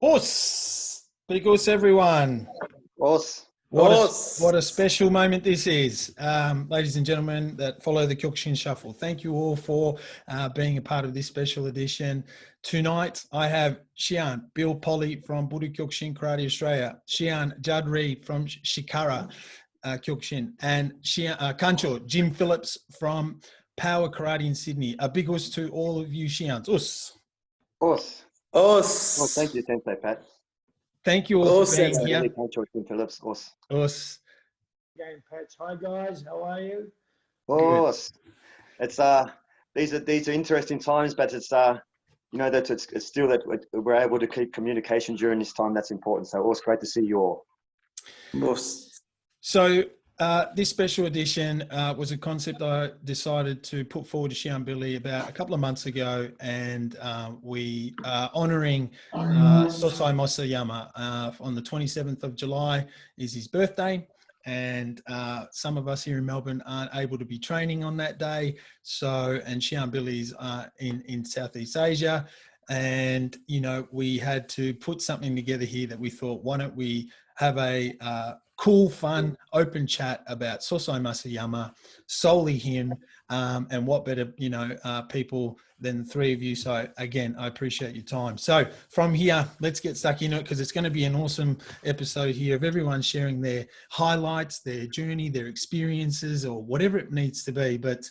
Us, because everyone. Us. What a special moment this is, ladies and gentlemen that follow the Kyokushin Shuffle. Thank you all for being a part of this special edition. Tonight, I have Shihan, Bill Polly from Buddha Kyokushin Karate Australia, Shihan, Judd Reid from Shikara Kyokushin, and Kancho Jimmy Phillips from Power Karate in Sydney. A big us to all of you Shihans. Us. Us. Us. Well, thank you, Sensei Pat. Thank you all for being here. Kancho Jimmy Phillips. Us. Us. Game Patch. Hi guys, how are you? Us. It's these are interesting times, but it's that it's still that we're able to keep communication during this time. That's important. So always great to see you all. Us. So this special edition was a concept I decided to put forward to Shihan Billy about a couple of months ago, and we are honouring Sosai Mas Oyama on the 27th of July is his birthday, and some of us here in Melbourne aren't able to be training on that day. And Shihan Billy's in Southeast Asia, and we had to put something together here that we thought, why don't we have a cool, fun, open chat about Sosai Mas Oyama, solely him, and what better, people than the three of you. So again, I appreciate your time. So from here, let's get stuck into it, because it's going to be an awesome episode here of everyone sharing their highlights, their journey, their experiences, or whatever it needs to be. But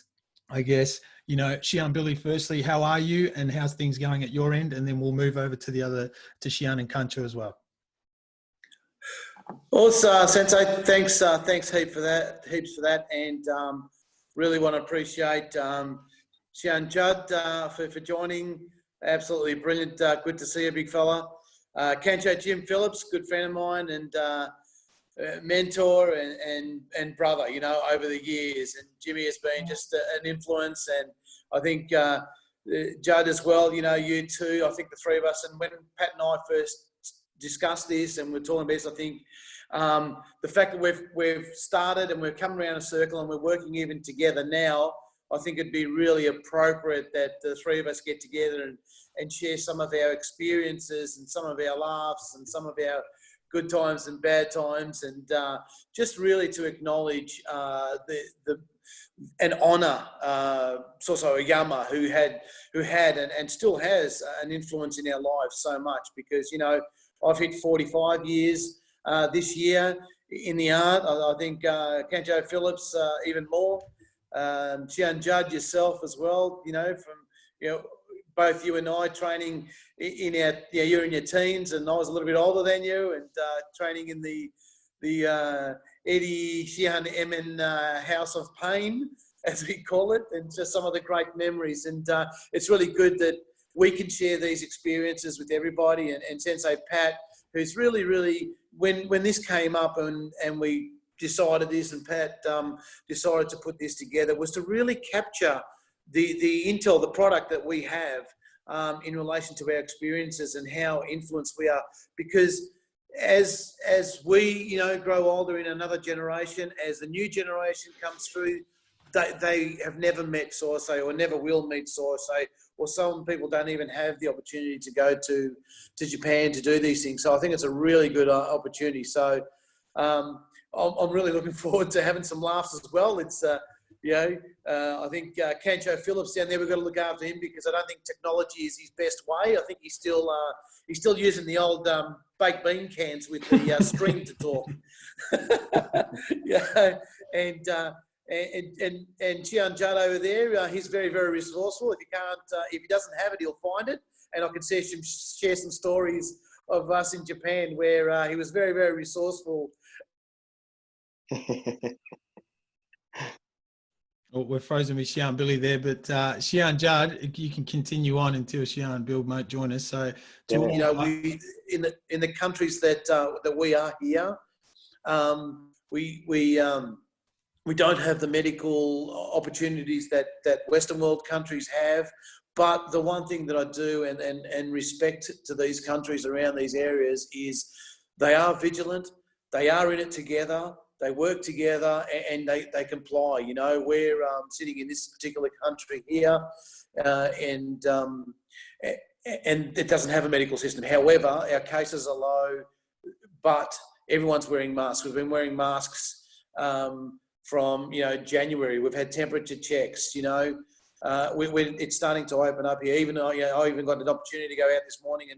I guess, Shihan Billy, firstly, how are you and how's things going at your end? And then we'll move over to to Shihan and Kancho as well. Also, Sensei, thanks heaps for that, and really want to appreciate Shihan Judd for joining. Absolutely brilliant. Good to see you, big fella. Kancho Jimmy Phillips, good friend of mine and mentor and brother, over the years. And Jimmy has been just an influence, and I think Judd as well. You two. I think the three of us. And when Pat and I first discussed this and we're talking about this, I think the fact that we've started and we're coming around a circle and we're working even together now, I think it'd be really appropriate that the three of us get together and share some of our experiences and some of our laughs and some of our good times and bad times, and just really to acknowledge and honour Sosai Oyama, who had and still has an influence in our lives so much, because I've hit 45 years this year in the art. I think Kancho Phillips even more. Shihan Judd, yourself as well. From both you and I training in you're in your teens, and I was a little bit older than you, and training in the Eddie Shihan Emin House of Pain, as we call it, and just some of the great memories. And it's really good that we can share these experiences with everybody. And Sensei Pat, who's really, really, when this came up and we decided this, and Pat decided to put this together, was to really capture the intel, the product that we have in relation to our experiences and how influenced we are. Because as we, grow older in another generation, as the new generation comes through, they have never met Sosai or never will meet Sosai, or some people don't even have the opportunity to go to Japan to do these things. So I think it's a really good opportunity. So I'm really looking forward to having some laughs as well. It's, I think Kancho Phillips down there, we've got to look after him, because I don't think technology is his best way. I think he's still using the old baked bean cans with the string to talk. And Shihan Judd over there, he's very, very resourceful. If he doesn't have it, he'll find it. And I can share some stories of us in Japan where he was very, very resourceful. Well, we're frozen with Shihan Billy there, but Shihan Judd, you can continue on until Shihan Bill might join us. So, we in the countries that we are here, we don't have the medical opportunities that Western world countries have. But the one thing that I do and respect to these countries around these areas is they are vigilant, they are in it together, they work together, and they comply. We're sitting in this particular country here, and and it doesn't have a medical system. However, our cases are low, but everyone's wearing masks. We've been wearing masks from January. We've had temperature checks. It's starting to open up here. Even I even got an opportunity to go out this morning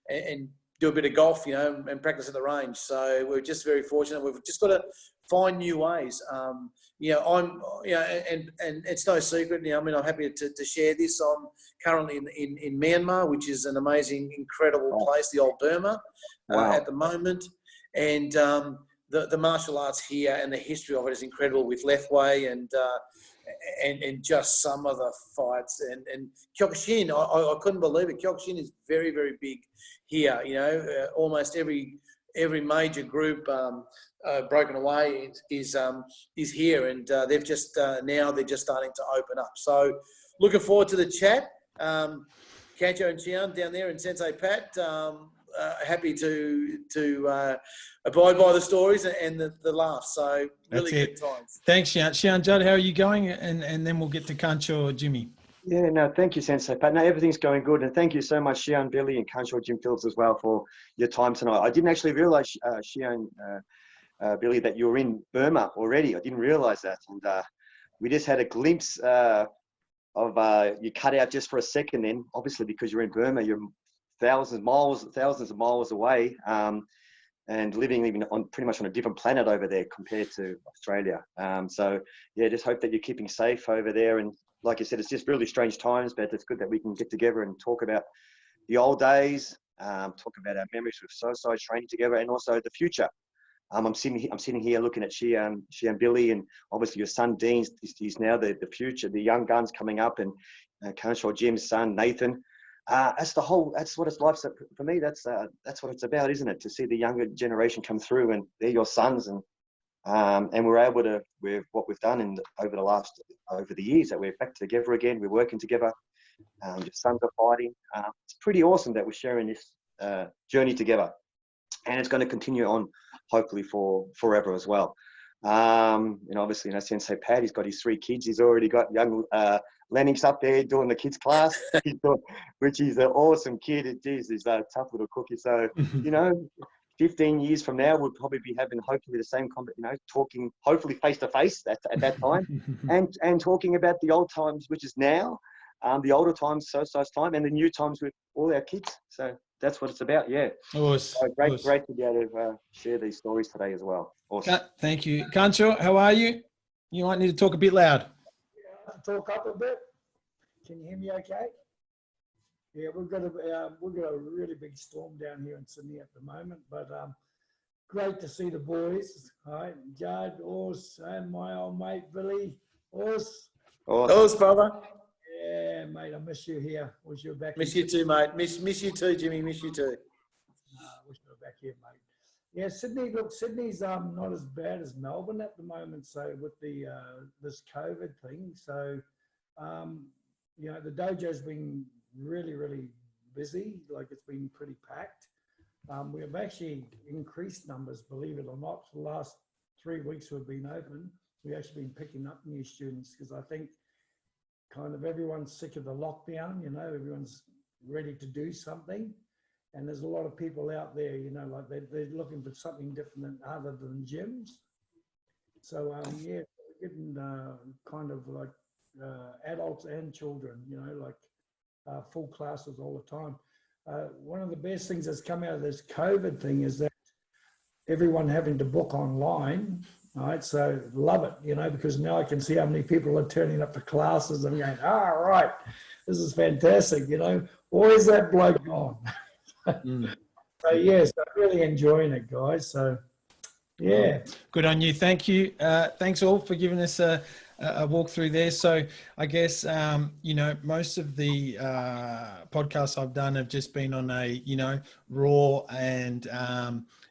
and do a bit of golf, and practice at the range. So we're just very fortunate. We've just got to find new ways. And it's no secret. I'm happy to share this. I'm currently in Myanmar, which is an amazing, incredible place, the old Burma, at the moment. And the martial arts here and the history of it is incredible with Lethwei and just some of the fights and Kyokushin. I couldn't believe it. Kyokushin is very, very big here. Almost every major group broken away is here, and they've just now they're just starting to open up. So looking forward to the chat. Kancho and Shihan down there and Sensei Pat. Happy to abide by the stories and the laughs. So really good times. Thanks, Shihan. Shihan, Judd, how are you going? And then we'll get to Kancho Jimmy. Yeah, no, thank you, Sensei Pat. No, everything's going good. And thank you so much, Shihan, Billy, and Kancho Jimmy Phillips as well for your time tonight. I didn't actually realize, Shihan, Billy, that you were in Burma already. I didn't realize that. And we just had a glimpse of you cut out just for a second then, obviously, because you're in Burma. You're thousands of miles away, and living even pretty much on a different planet over there compared to Australia. So yeah, just hope that you're keeping safe over there. And like you said, it's just really strange times, but it's good that we can get together and talk about the old days, talk about our memories with Sosai training together, and also the future. I'm sitting here looking at Shihan, Billy, and obviously your son Dean. He's now the future, the young guns coming up, and Kancho Jim's son Nathan. That's what it's like. So for me, that's what it's about, isn't it? To see the younger generation come through, and they're your sons, and we're able to, with what we've done over the years, that we're back together again. We're working together. Your sons are fighting. It's pretty awesome that we're sharing this journey together, and it's going to continue on, hopefully for forever as well. Obviously, Sensei Pat, he's got his 3 kids. He's already got young Lennox up there doing the kids class, which is an awesome kid. He's a tough little cookie. So, 15 years from now, we'll probably be having hopefully the same, talking hopefully face to face at that time, and talking about the old times, which is now, the older times, Sosai's time, and the new times with all our kids. So that's what it's about. Yeah. Awesome. So great to be able to share these stories today as well. Awesome. Thank you. Kancho, how are you? You might need to talk a bit loud. Talk up a bit. Can you hear me okay? Yeah, we've got a really big storm down here in Sydney at the moment, but great to see the boys. Right, Judd, Ors, and my old mate Billy. Ors. Ors, brother. Yeah, mate, I miss you here. Wish you were back. Miss you too, mate. Miss you too, Jimmy. Miss you too. Wish you were back here, mate. Yeah, Sydney. Look, Sydney's not as bad as Melbourne at the moment. So with the this COVID thing, so the dojo's been really, really busy. Like it's been pretty packed. We've actually increased numbers, believe it or not. For the last 3 weeks we've been open, we've actually been picking up new students because I think kind of everyone's sick of the lockdown. Everyone's ready to do something. And there's a lot of people out there, like they're looking for something different other than gyms. So, yeah, we're getting kind of like adults and children, like full classes all the time. One of the best things that's come out of this COVID thing is that everyone having to book online, right? So love it, because now I can see how many people are turning up for classes and going, right, this is fantastic, where's that bloke gone? So yes, I'm really enjoying it, guys. So yeah, good on you. Thank you. Thanks all for giving us a walk through there. So I guess most of the podcasts I've done have just been on a raw and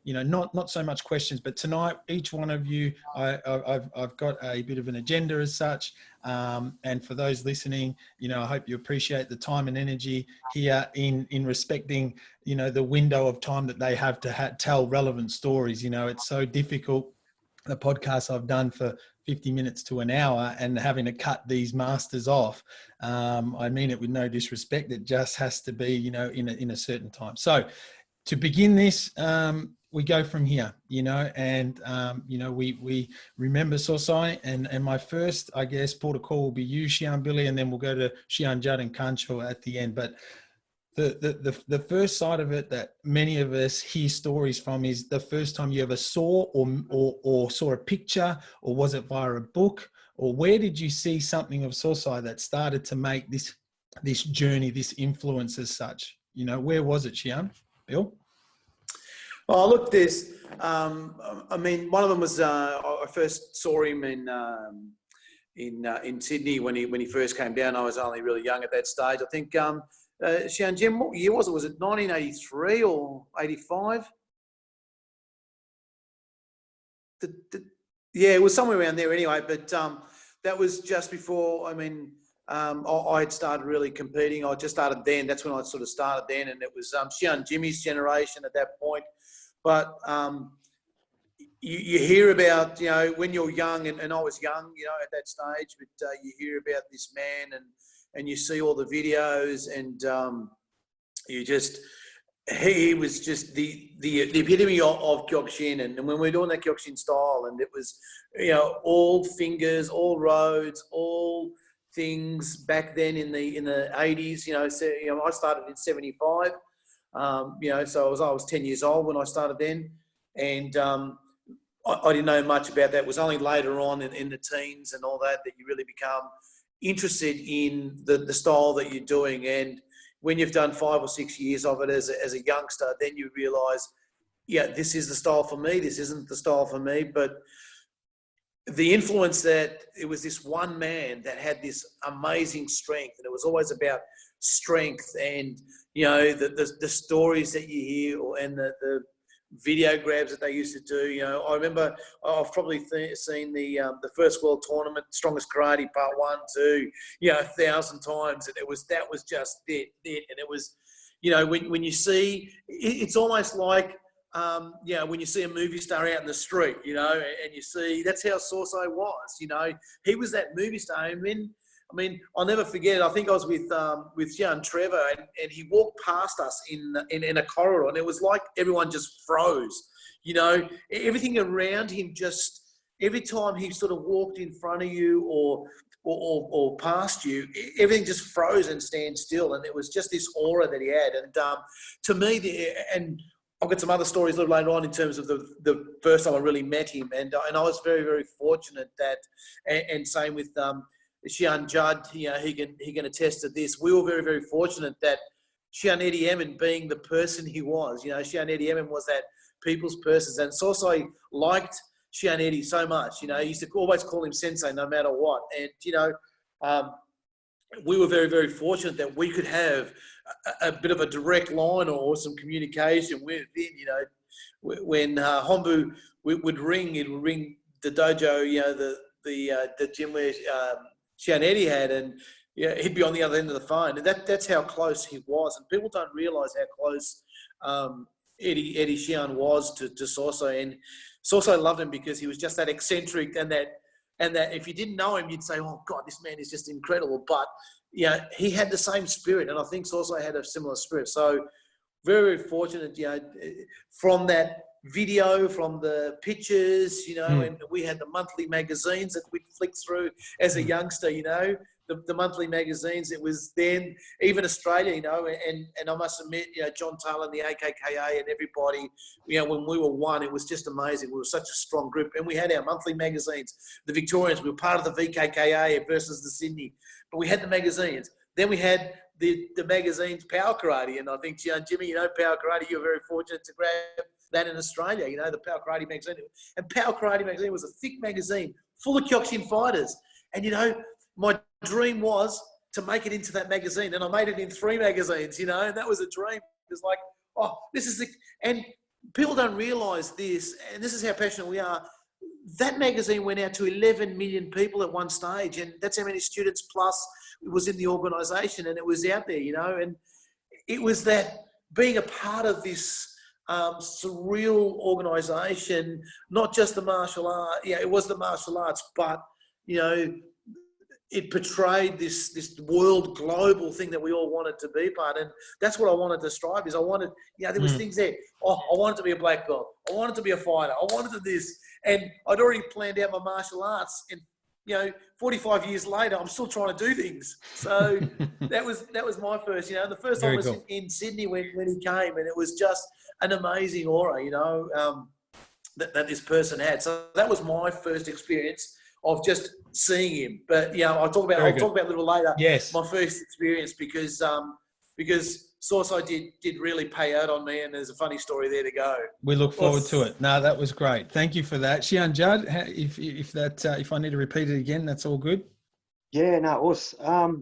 not so much questions, but tonight each one of you I've got a bit of an agenda as such, and for those listening, I hope you appreciate the time and energy here in respecting the window of time that they have to tell relevant stories. It's so difficult the podcasts I've done for 50 minutes to an hour and having to cut these masters off. I mean it with no disrespect. It just has to be, you know, in a certain time. So to begin this, we go from here, you know, and, you know, we remember Sosai, and my first, I guess, port of call will be you, Shihan, Billy, and then we'll go to Shihan, Judd, and Kancho at the end. But the first side of it that many of us hear stories from is the first time you ever saw or saw a picture, or was it via a book, or where did you see something of Sosai that started to make this journey, this influence as such? You know, where was it, Shihan? Bill? Oh, look, there's, I mean, one of them was, I first saw him in Sydney when he first came down. I was only really young at that stage. I think, Shihan Jim, what year was it? Was it 1983 or 85? Yeah, it was somewhere around there anyway, but that was just before, I mean, I had started really competing. I just started then. That's when I sort of started then, and it was Shihan Jimmy's generation at that point. But you hear about, you know, when you're young, and I was young, you know, at that stage, but you hear about this man and you see all the videos, and you just, he was just the epitome of Kyokushin. And when we were doing that Kyokushin style, and it was, you know, all fingers, all roads, all things back then in the 80s, you know. So, you know, I started in 75, you know, so I was 10 years old when I started then, and I didn't know much about that. It was only later on in the teens and all that you really become interested in the style that you're doing. And when you've done 5 or 6 years of it as a youngster, then you realise, yeah, this is the style for me. This isn't the style for me. But the influence that it was this one man that had this amazing strength, and it was always about strength, and, you know, the stories that you hear, and the video grabs that they used to do. You know, I remember I've probably seen the first world tournament, Strongest Karate Part 1, 2, you know, 1,000 times, and that was just it. And it was, you know, when you see, it's almost like, you know, when you see a movie star out in the street, you know, and you see, that's how Sosai was, you know. He was that movie star. I mean, I'll never forget, I think I was with young Trevor, and he walked past us in a corridor, and it was like everyone just froze, you know. Everything around him just, every time he sort of walked in front of you or past you, everything just froze and stand still. And it was just this aura that he had. And to me, and I've got some other stories a little later on in terms of the first time I really met him, and I was very, very fortunate that, and same with Shihan Judd, you know, he can attest to this. We were very, very fortunate that Shihan Eddie Emin, being the person he was, you know, Shihan Eddie Emin was that people's person, and Sosai liked Shihan Eddie so much. You know, he used to always call him Sensei no matter what. And, you know, we were very, very fortunate that we could have a bit of a direct line or some communication with him. You know, when Hombu would ring, it would ring the dojo, you know, the gym where Shihan Eddie had, and yeah, he'd be on the other end of the phone, and that's how close he was. And people don't realise how close Eddie Shihan was to Sosai, and Sosai loved him because he was just that eccentric, and that if you didn't know him, you'd say, "Oh God, this man is just incredible." But yeah, he had the same spirit, and I think Sosai had a similar spirit. So very, very fortunate, you know, from that video, from the pictures, you know, and we had the monthly magazines that we'd flick through as a youngster, you know, the monthly magazines. It was then, even Australia, you know, and I must admit, you know, John Taylor and the AKKA and everybody, you know, when we were one, it was just amazing. We were such a strong group, and we had our monthly magazines. The Victorians, we were part of the VKKA versus the Sydney, but we had the magazines. Then we had the magazines Power Karate, and I think, Jimmy, you know, Power Karate, you were very fortunate to grab that in Australia, you know, the Power Karate magazine. And Power Karate magazine was a thick magazine full of Kyokushin fighters. And, you know, my dream was to make it into that magazine, and I made it in 3 magazines, you know, and that was a dream. It was like, oh, this is and people don't realise this, and this is how passionate we are. That magazine went out to 11 million people at one stage, and that's how many students plus was in the organisation, and it was out there, you know. And it was that being a part of this surreal organization, not just the martial art. Yeah, it was the martial arts, but, you know, it portrayed this world global thing that we all wanted to be part. And that's what I wanted to strive is I wanted, you know, there was things there. Oh, I wanted to be a black belt. I wanted to be a fighter. I wanted to this. And I'd already planned out my martial arts. And, you know, 45 years later, I'm still trying to do things. So that was my first, you know, the first time I was in Sydney when he came, and it was just an amazing aura, you know, that this person had. So that was my first experience of just seeing him. But, you know, I'll talk about it a little later. Yes. My first experience because Sosai did really pay out on me, and there's a funny story there to go. We look forward to it. No, that was great. Thank you for that. Shihan, Judd, if I need to repeat it again, that's all good. Yeah, no, it was.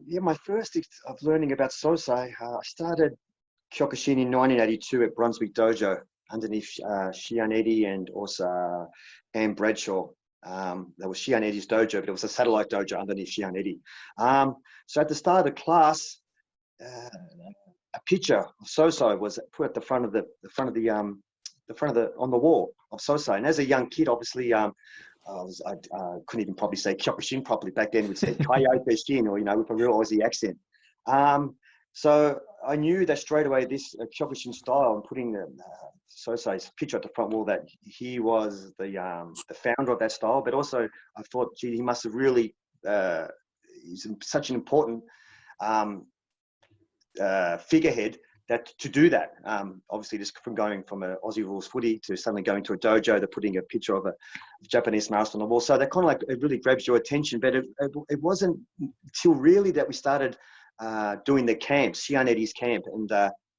Yeah, my first of learning about Sosai, I started Kyokushin in 1982 at Brunswick Dojo underneath Shihan Eddy and also Anne Bradshaw. That was Shihan Eddy's dojo, but it was a satellite dojo underneath Shihan Eddy. So at the start of the class, a picture of Sosai was put at the front of the on the wall of Sosai. And as a young kid, obviously, I couldn't even probably say Kyokushin properly back then. We'd say Kyokushin, or, you know, with a real Aussie accent. So I knew that straight away, this Kyokushin style, and putting Sosai's picture at the front wall, that he was the founder of that style. But also, I thought, gee, he must have really, he's such an important figurehead that to do that. Obviously, just from going from an Aussie rules footy to suddenly going to a dojo, they're putting a picture of a Japanese master on the wall. So that kind of like, it really grabs your attention. But it wasn't until really that we started doing the camps, Shihan Eddy's camp, and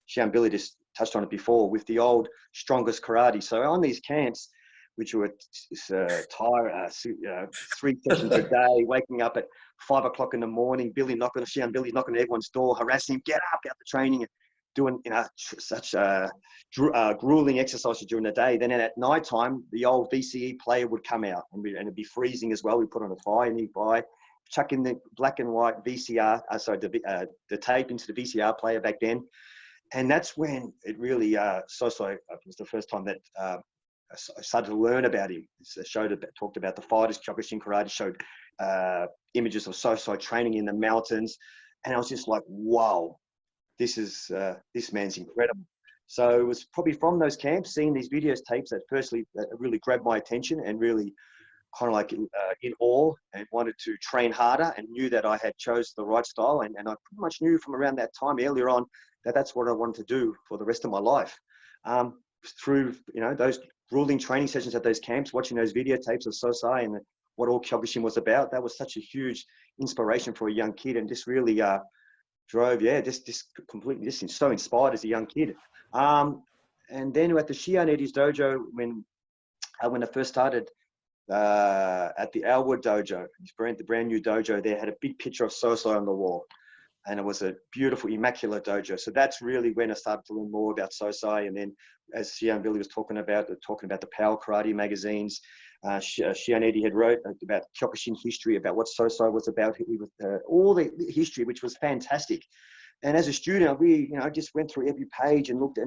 Shihan Billy just touched on it before, with the old strongest karate. So on these camps, which were 3 sessions a day, waking up at 5 o'clock in the morning, Shihan Billy knocking on everyone's door, harassing him, get up, get the training, doing, you know, such grueling exercises during the day. Then at night time, the old VCE player would come out, and it'd be freezing as well. We put on a fire nearby, chuck in the black and white VCR, the tape into the VCR player back then. And that's when it really, Sosai was the first time that I started to learn about him. Talked about the fighters, Kyokushin Karate, showed images of Sosai training in the mountains. And I was just like, wow, this man's incredible. So it was probably from those camps, seeing these videos tapes, that really grabbed my attention, and really kind of like in awe, and wanted to train harder, and knew that I had chose the right style. And I pretty much knew from around that time earlier on that that's what I wanted to do for the rest of my life. Through, you know, those grueling training sessions at those camps, watching those videotapes of Sosai and what all Kyokushin was about, that was such a huge inspiration for a young kid, and just really drove, just completely just so inspired as a young kid. And then at the Shihan Eddy's dojo, when I first started, at the Elwood dojo, the brand new dojo, there had a big picture of Sosai on the wall, and it was a beautiful, immaculate dojo. So that's really when I started to learn more about Sosai. And then, as Shihan Billy was talking about the Power Karate magazines, Shihan Eddy had wrote about Kyokushin history, about what Sosai was about, all the history, which was fantastic. And as a student, we, you know, just went through every page and looked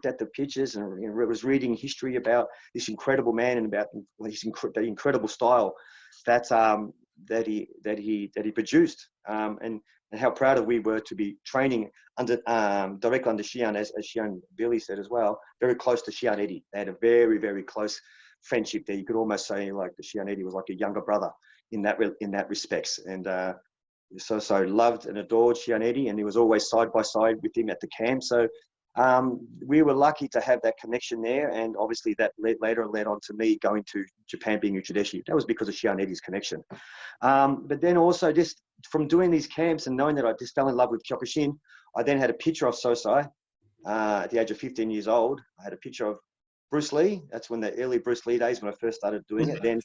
at the pictures, and, you know, was reading history about this incredible man and about his the incredible style that he produced, and how proud we were to be training directly under Shihan, as Shihan Billy said as well, very close to Shihan Eddy. They had a very, very close friendship there. You could almost say like the Shihan Eddy was like a younger brother in that respects. And Sosai loved and adored Shihan Eddy, and he was always side by side with him at the camp. So we were lucky to have that connection there, and obviously that later led on to me going to Japan, being Uchideshi. That was because of Shihan Eddy's connection. But then also, just from doing these camps and knowing that I just fell in love with Kyokushin, I then had a picture of Sosai at the age of 15 years old. I had a picture of Bruce Lee. That's when the early Bruce Lee days, when I first started doing it. Then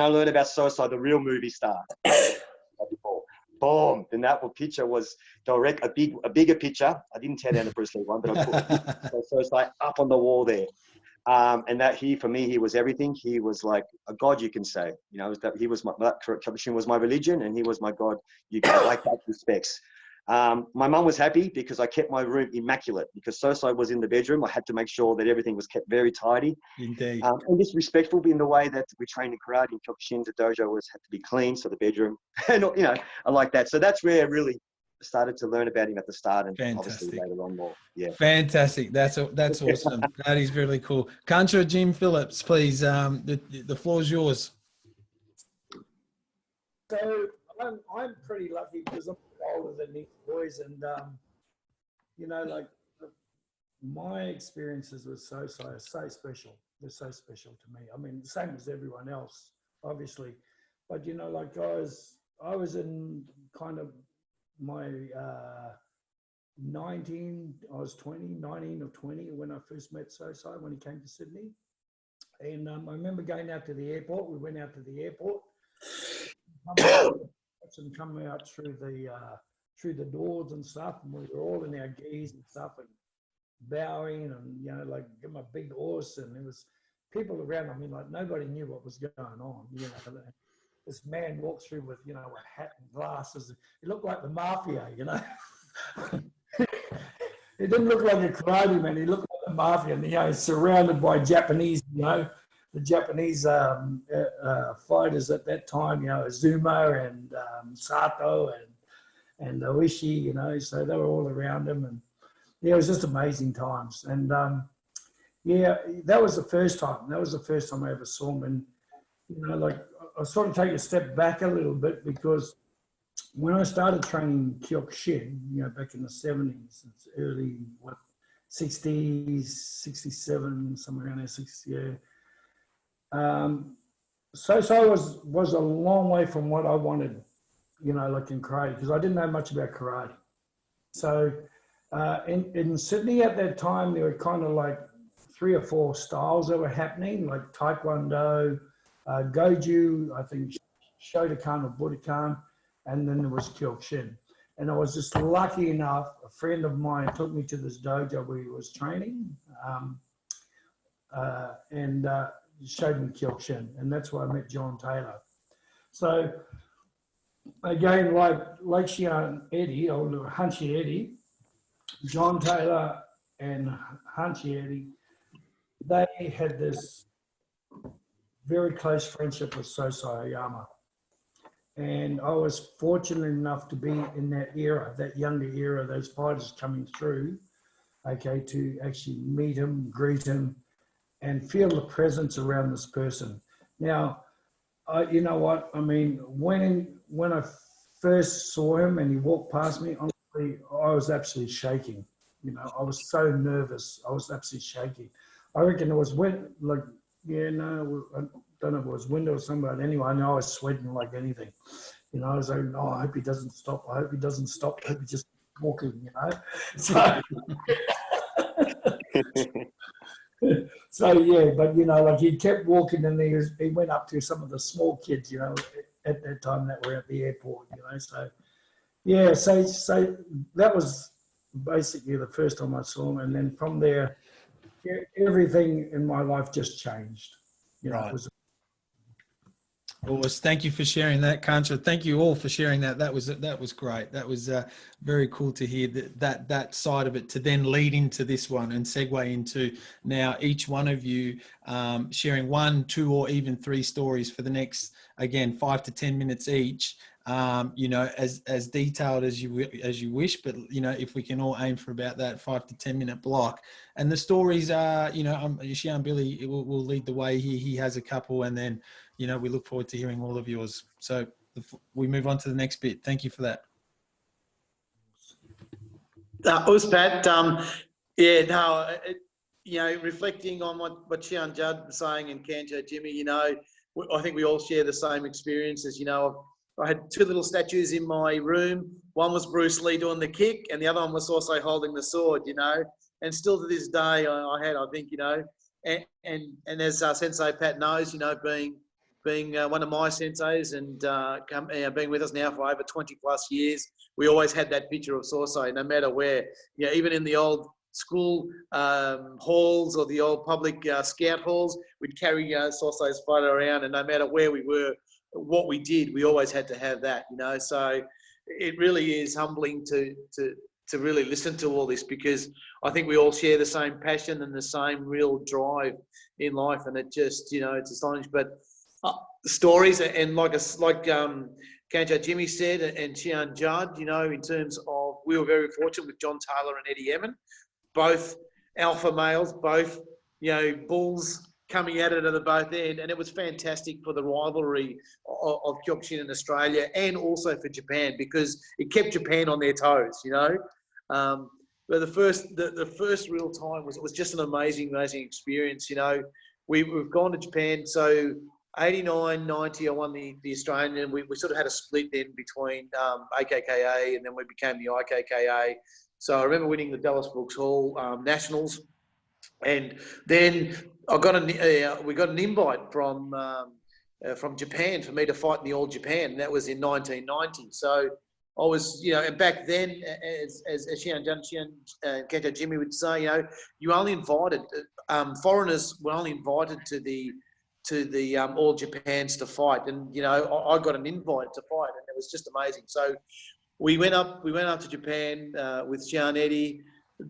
I learned about Sosai, the real movie star. Boom! Then that picture was a bigger picture. I didn't tear down the Bruce Lee one, but I put Sosai up on the wall there. And that for me, he was everything. He was like a god, you can say. You know, that he was Kyokushin was my religion, and he was my god. You can like that respects. My mum was happy because I kept my room immaculate, because Sosai was in the bedroom. I had to make sure that everything was kept very tidy. Indeed. And just respectful in the way that we train in karate and Kyokushin. The dojo had to be clean, so the bedroom, and I like that. So that's where I really started to learn about him at the start, and obviously later on more. Yeah. Fantastic. That's awesome. That is really cool. Kancho Jim Phillips, please. The floor is yours. So I'm pretty lucky because I'm older than these boys, and like my experiences with Sosai are so special. They're so special to me. I mean, the same as everyone else, obviously, but like I was in kind of my 19 or 20 when I first met Sosai when he came to Sydney, and I remember going out to the airport. We went out to the airport. And coming out through the doors and stuff, and we were all in our gis and stuff, and bowing, and like give my big horse, and there was people around. I mean, like nobody knew what was going on. This man walked through with a hat and glasses. He looked like the mafia. He didn't look like a karate man. He looked like the mafia, and surrounded by Japanese. The Japanese fighters at that time, Azuma and Sato and Oishi, so they were all around him, and it was just amazing times. And that was the first time. That was the first time I ever saw him. And like I sort of take a step back a little bit, because when I started training Kyokushin, back in the 70s, it's early 60s, 67, somewhere around there, 60, yeah. Sosai was a long way from what I wanted, like in karate, because I didn't know much about karate. So in Sydney at that time, there were kind of like 3 or 4 styles that were happening, like Taekwondo, Goju, I think Shotokan or Budokan, and then there was Kyokushin. And I was just lucky enough, a friend of mine took me to this dojo where he was training, and showed me Kyokushin, and that's where I met John Taylor. So again, like Shihan Eddie, or Hunchy Eddie, John Taylor and Hunchy Eddie, they had this very close friendship with Sosai Oyama. And I was fortunate enough to be in that era, that younger era, those fighters coming through, okay, to actually meet him, greet him, and feel the presence around this person. Now, you know what? I mean, when I first saw him and he walked past me, honestly, I was absolutely shaking. I was so nervous. I was absolutely shaking. I reckon it was wind, like, I don't know if it was wind or something, but anyway, I know I was sweating like anything. I was like, oh, I hope he doesn't stop. I hope he doesn't stop. I hope he's just walking, So, so yeah, but like he kept walking, and he went up to some of the small kids, at that time that were at the airport, So yeah, so that was basically the first time I saw him, and then from there, everything in my life just changed. Right. Thank you for sharing that, Kancho. Thank you all for sharing that. That was great. That was very cool to hear that side of it, to then lead into this one and segue into now each one of you sharing 1, 2, or even 3 stories for the next, again, 5 to 10 minutes each. As detailed as you wish, but if we can all aim for about that 5 to 10 minute block. And the stories are, Shihan Billy will lead the way here. He has a couple, and then we look forward to hearing all of yours. So we move on to the next bit. Thank you for that. Us, Pat. Reflecting on what Shihan Judd was saying and Kancho Jimmy, I think we all share the same experiences. I had 2 little statues in my room. One was Bruce Lee doing the kick, and the other one was also holding the sword, And still to this day, I think, and as Sensei Pat knows, being one of my senseis and being with us now for over 20 plus years, we always had that picture of Sosai, no matter where. Even in the old school halls or the old public scout halls, we'd carry Sosai's photo around, and no matter where we were, what we did, we always had to have that, So it really is humbling to really listen to all this, because I think we all share the same passion and the same real drive in life, and it just, you know, it's astonishing. But the stories, and like Kancho Jimmy said, and Shihan Judd, you know, in terms of, we were very fortunate with John Taylor and Eddie Emin, both alpha males, both, you know, bulls coming at it at the both end, and it was fantastic for the rivalry of Kyokushin in Australia, and also for Japan, because it kept Japan on their toes, you know. But the first real time was just an amazing experience. You know, we've gone to Japan. So 89, 90, I won the Australian, and we sort of had a split then between AKKA, and then we became the IKKA. So I remember winning the Dallas Brooks Hall Nationals, and then we got an invite from Japan for me to fight in the All Japan, and that was in 1990. So I was, you know, and back then, as Shihan and Kancho Jimmy would say, you know, you only invited foreigners were only invited to the All Japans to fight, and you know, I got an invite to fight, and it was just amazing. So we went up to Japan with Shihan Eddie.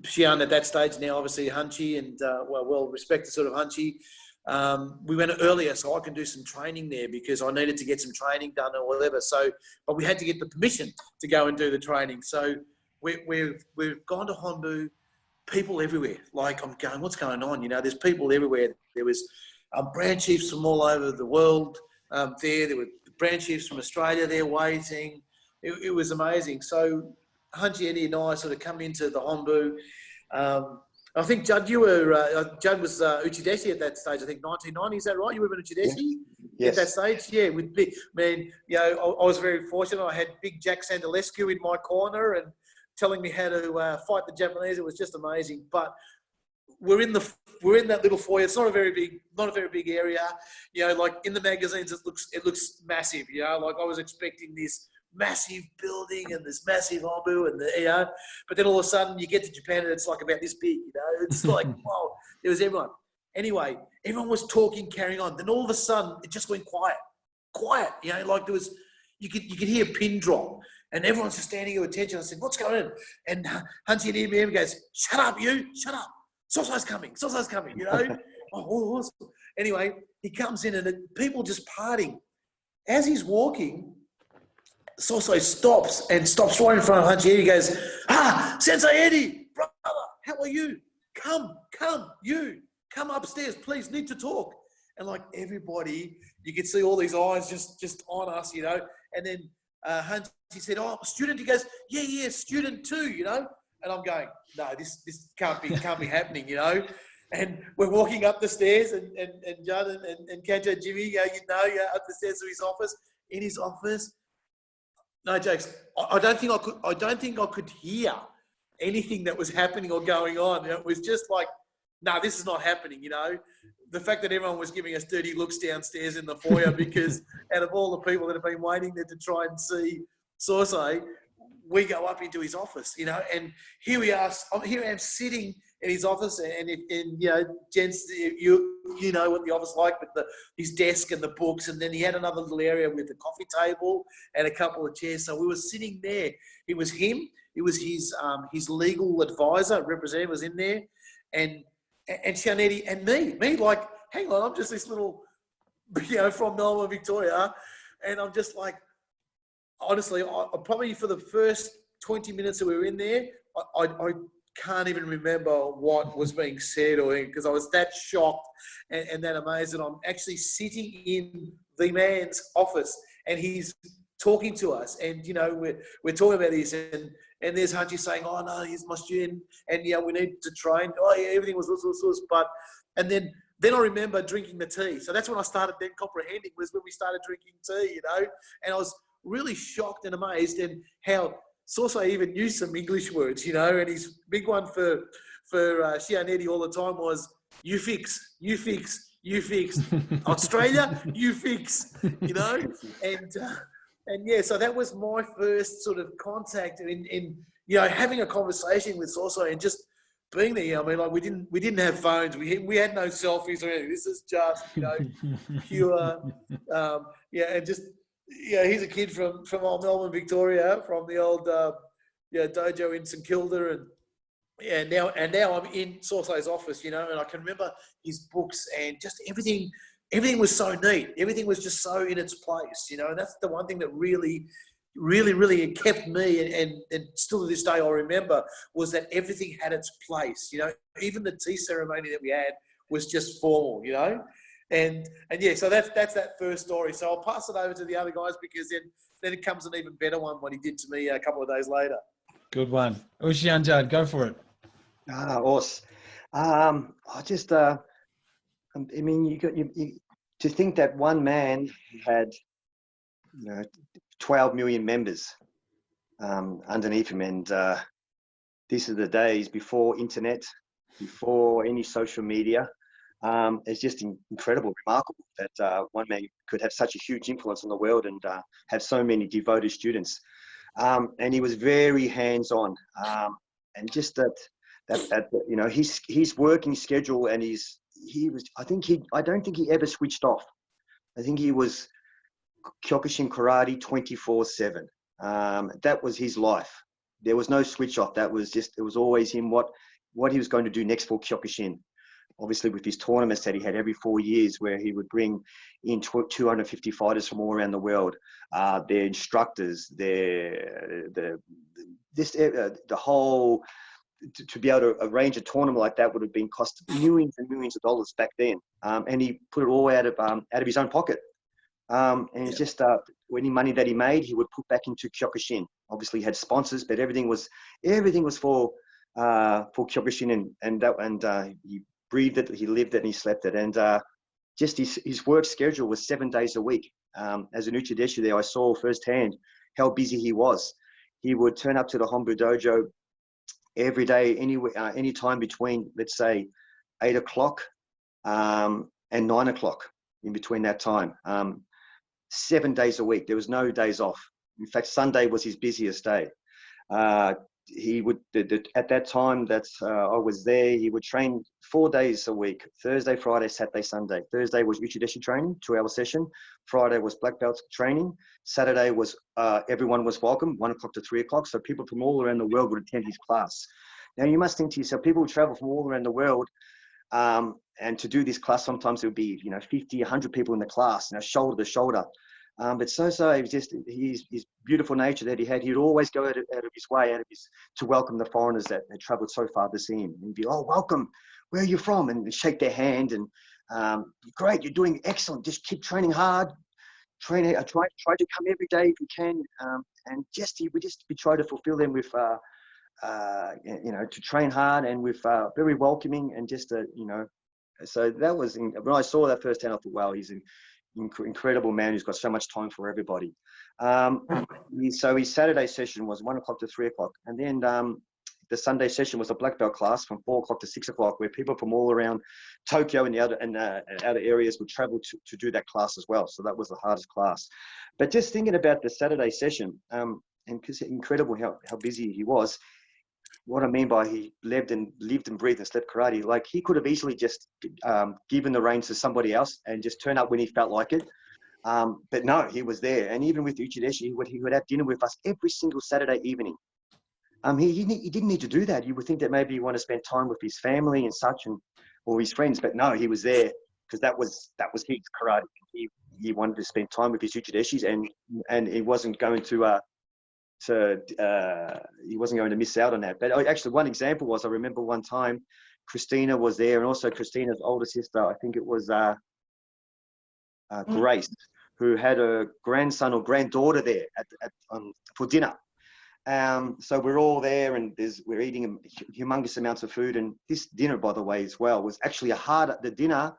Shihan at that stage now obviously Hunchi, and well respected sort of Hunchi. We went earlier so I can do some training there, because I needed to get some training done or whatever. So, but we had to get the permission to go and do the training. So we've gone to Honbu, people everywhere. Like, I'm going, what's going on? You know, there's people everywhere. There was brand chiefs from all over the world there. There were brand chiefs from Australia there waiting. It was amazing. So Hunchi, Eddie and I sort of come into the Honbu. I think, Judd, Judd was Uchideshi at that stage, I think 1990, is that right? You were in Uchideshi Yes. at that stage? Yeah, with big, man, you know, I was very fortunate. I had big Jack Sandalescu in my corner and telling me how to fight the Japanese. It was just amazing. But we're in that little foyer. It's not a very big area. You know, like in the magazines, it looks massive, you know, like I was expecting this massive building and this massive Honbu and you know, but then all of a sudden you get to Japan and it's like about this big, you know, it's like, wow, there was everyone. Anyway, everyone was talking, carrying on. Then all of a sudden it just went quiet, you know, like there was, you could hear a pin drop and everyone's just standing at attention. I said, what's going on? And Hunty and EBM goes, shut up, Sosai's coming, you know. Anyway, he comes in and people just parting. As he's walking, Sosai stops right in front of Hunchi Eddie. He goes, Sensei Eddie, brother, how are you? Come upstairs, please, need to talk. And like everybody, you could see all these eyes just on us, you know. And then Hunchi said, oh, student. He goes, yeah, student too, you know. And I'm going, no, this can't be happening, you know. And we're walking up the stairs, and Judd and Kancho Jimmy, up the stairs to his office. In his office, no jokes, I don't think I could hear anything that was happening or going on. It was just like, no, this is not happening, you know. The fact that everyone was giving us dirty looks downstairs in the foyer, because out of all the people that have been waiting there to try and see Sosai, we go up into his office, you know, and here I am sitting in his office, and you know, gents, you know what the office like, with his desk and the books, and then he had another little area with a coffee table and a couple of chairs. So we were sitting there. It was him. It was his legal advisor, representative was in there, and Shihan and me like, hang on, I'm just this little, you know, from Melbourne, Victoria, and I'm just like, honestly, I probably for the first 20 minutes that we were in there, I can't even remember what was being said, or because I was that shocked and that amazed that I'm actually sitting in the man's office and he's talking to us, and you know, we're talking about this, and there's Hunchi saying, oh no, he's my student, and yeah, we need to train. Oh yeah, everything was but and then I remember drinking the tea. So that's when I started then comprehending, was when we started drinking tea, you know, and I was really shocked and amazed, and how Sosai even used some English words, you know, and his big one for Shihan Eddie all the time was, you fix. Australia, you fix, you know, and yeah, so that was my first sort of contact in you know, having a conversation with Sosai and just being there. I mean, like we didn't have phones, we had no selfies or anything. This is just, you know, pure, yeah, and just Yeah, he's a kid from old Melbourne, Victoria, from the old dojo in St Kilda, and now I'm in Sosai's office, and I can remember his books and just everything. Everything was so neat. Everything was just so in its place, and that's the one thing that really kept me, and still to this day I remember, was that everything had its place. Even the tea ceremony that we had was just formal, and yeah. So that's that first story. So I'll pass it over to the other guys, because then it comes an even better one, what he did to me a couple of days later. Good one. Shihan, Judd, go for it. Awesome. I just, I mean, you to think that one man had, 12 million members underneath him, and these are the days before internet, before any social media. It's just incredible, remarkable that one man could have such a huge influence on the world and have so many devoted students. And he was very hands-on, and just that his working schedule, and I don't think he ever switched off. I think he was Kyokushin karate 24/7. That was his life. There was no switch off. It was always him, what he was going to do next for Kyokushin. Obviously, with his tournaments that he had every 4 years, where he would bring in 250 fighters from all around the world, their instructors, the whole, to be able to arrange a tournament like that would have been cost millions and millions of dollars back then. And he put it all out of his own pocket. And it's just any money that he made, he would put back into Kyokushin. Obviously, he had sponsors, but everything was for Kyokushin, and he breathed it, he lived it, and he slept it. And just his work schedule was 7 days a week. As an Uchideshi there, I saw firsthand how busy he was. He would turn up to the Hombu Dojo every day, any time between, let's say, 8 o'clock and 9 o'clock, in between that time. 7 days a week. There was no days off. In fact, Sunday was his busiest day. He would, at that time that I was there, he would train 4 days a week: Thursday, Friday, Saturday, Sunday. Thursday was Uchideshi training, 2-hour session. Friday was black belt training. Saturday was everyone was welcome, 1 o'clock to 3 o'clock. So people from all around the world would attend his class. Now you must think to yourself, people would travel from all around the world, and to do this class, sometimes it would be 50, 100 people in the class, shoulder to shoulder. But Sosai, was just his beautiful nature that he had. He'd always go out of his way, to welcome the foreigners that had travelled so far to see him. He'd be, "Oh, welcome. Where are you from?" And shake their hand, and "Great, you're doing excellent. Just keep training hard. Try to come every day if you can." And he would try to fulfil them with, to train hard, and with very welcoming, and just So that was, when I saw that firsthand, I thought, wow, he's an incredible man who's got so much time for everybody. So his Saturday session was 1 o'clock to 3 o'clock. And then the Sunday session was a black belt class from 4 o'clock to 6 o'clock, where people from all around Tokyo and the outer areas would travel to do that class as well. So that was the hardest class. But just thinking about the Saturday session, and because incredible how busy he was. What I mean by he lived and breathed and slept karate, like he could have easily just given the reins to somebody else and just turn up when he felt like it. But no, he was there. And even with Uchideshi, he would have dinner with us every single Saturday evening. He didn't need to do that. You would think that maybe he wanted to spend time with his family and such, or his friends, but no, he was there because that was his karate. He wanted to spend time with his Uchideshis, and he wasn't going to he wasn't going to miss out on that. But actually, one example was, I remember one time Christina was there, and also Christina's older sister, I think it was Grace, who had a grandson or granddaughter there for dinner. So we're all there, and we're eating humongous amounts of food. And this dinner, by the way, as well, was actually the dinner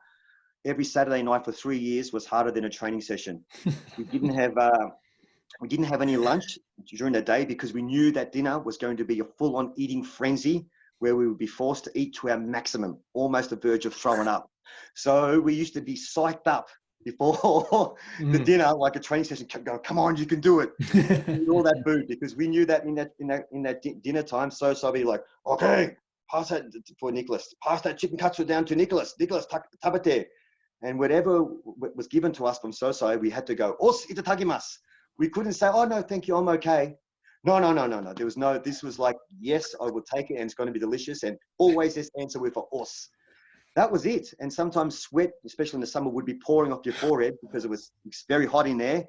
every Saturday night for 3 years was harder than a training session. We didn't have any lunch during the day because we knew that dinner was going to be a full-on eating frenzy where we would be forced to eat to our maximum, almost the verge of throwing up. So we used to be psyched up before the dinner, like a training session. Go, come on, you can do it. Eat all that food, because we knew that in that dinner time. So I'd be like, okay, pass that for Nicholas. Pass that chicken katsu down to Nicholas. Nicholas, tabate. And whatever was given to us from Sosai, we had to go, os itadakimasu. We couldn't say, oh, no, thank you, I'm okay. No. There was no, this was like, yes, I will take it and it's going to be delicious. And always this answer with a os. That was it. And sometimes sweat, especially in the summer, would be pouring off your forehead because it was very hot in there.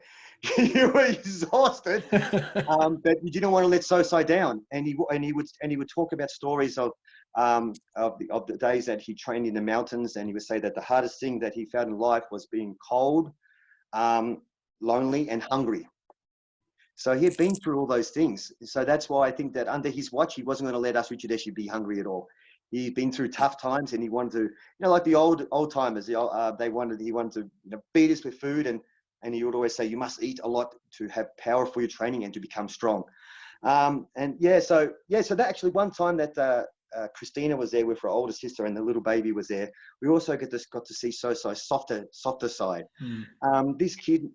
You were exhausted, but you didn't want to let Sosai down. And he would talk about stories of the days that he trained in the mountains, and he would say that the hardest thing that he found in life was being cold, lonely, and hungry. So he had been through all those things. So that's why I think that under his watch, he wasn't going to let us Uchideshi be hungry at all. He'd been through tough times, and he wanted to, like the old timers, he wanted to, beat us with food, and he would always say, you must eat a lot to have power for your training and to become strong. So that actually one time that Christina was there with her older sister and the little baby was there, we also got to see Sosai's softer side. This kid,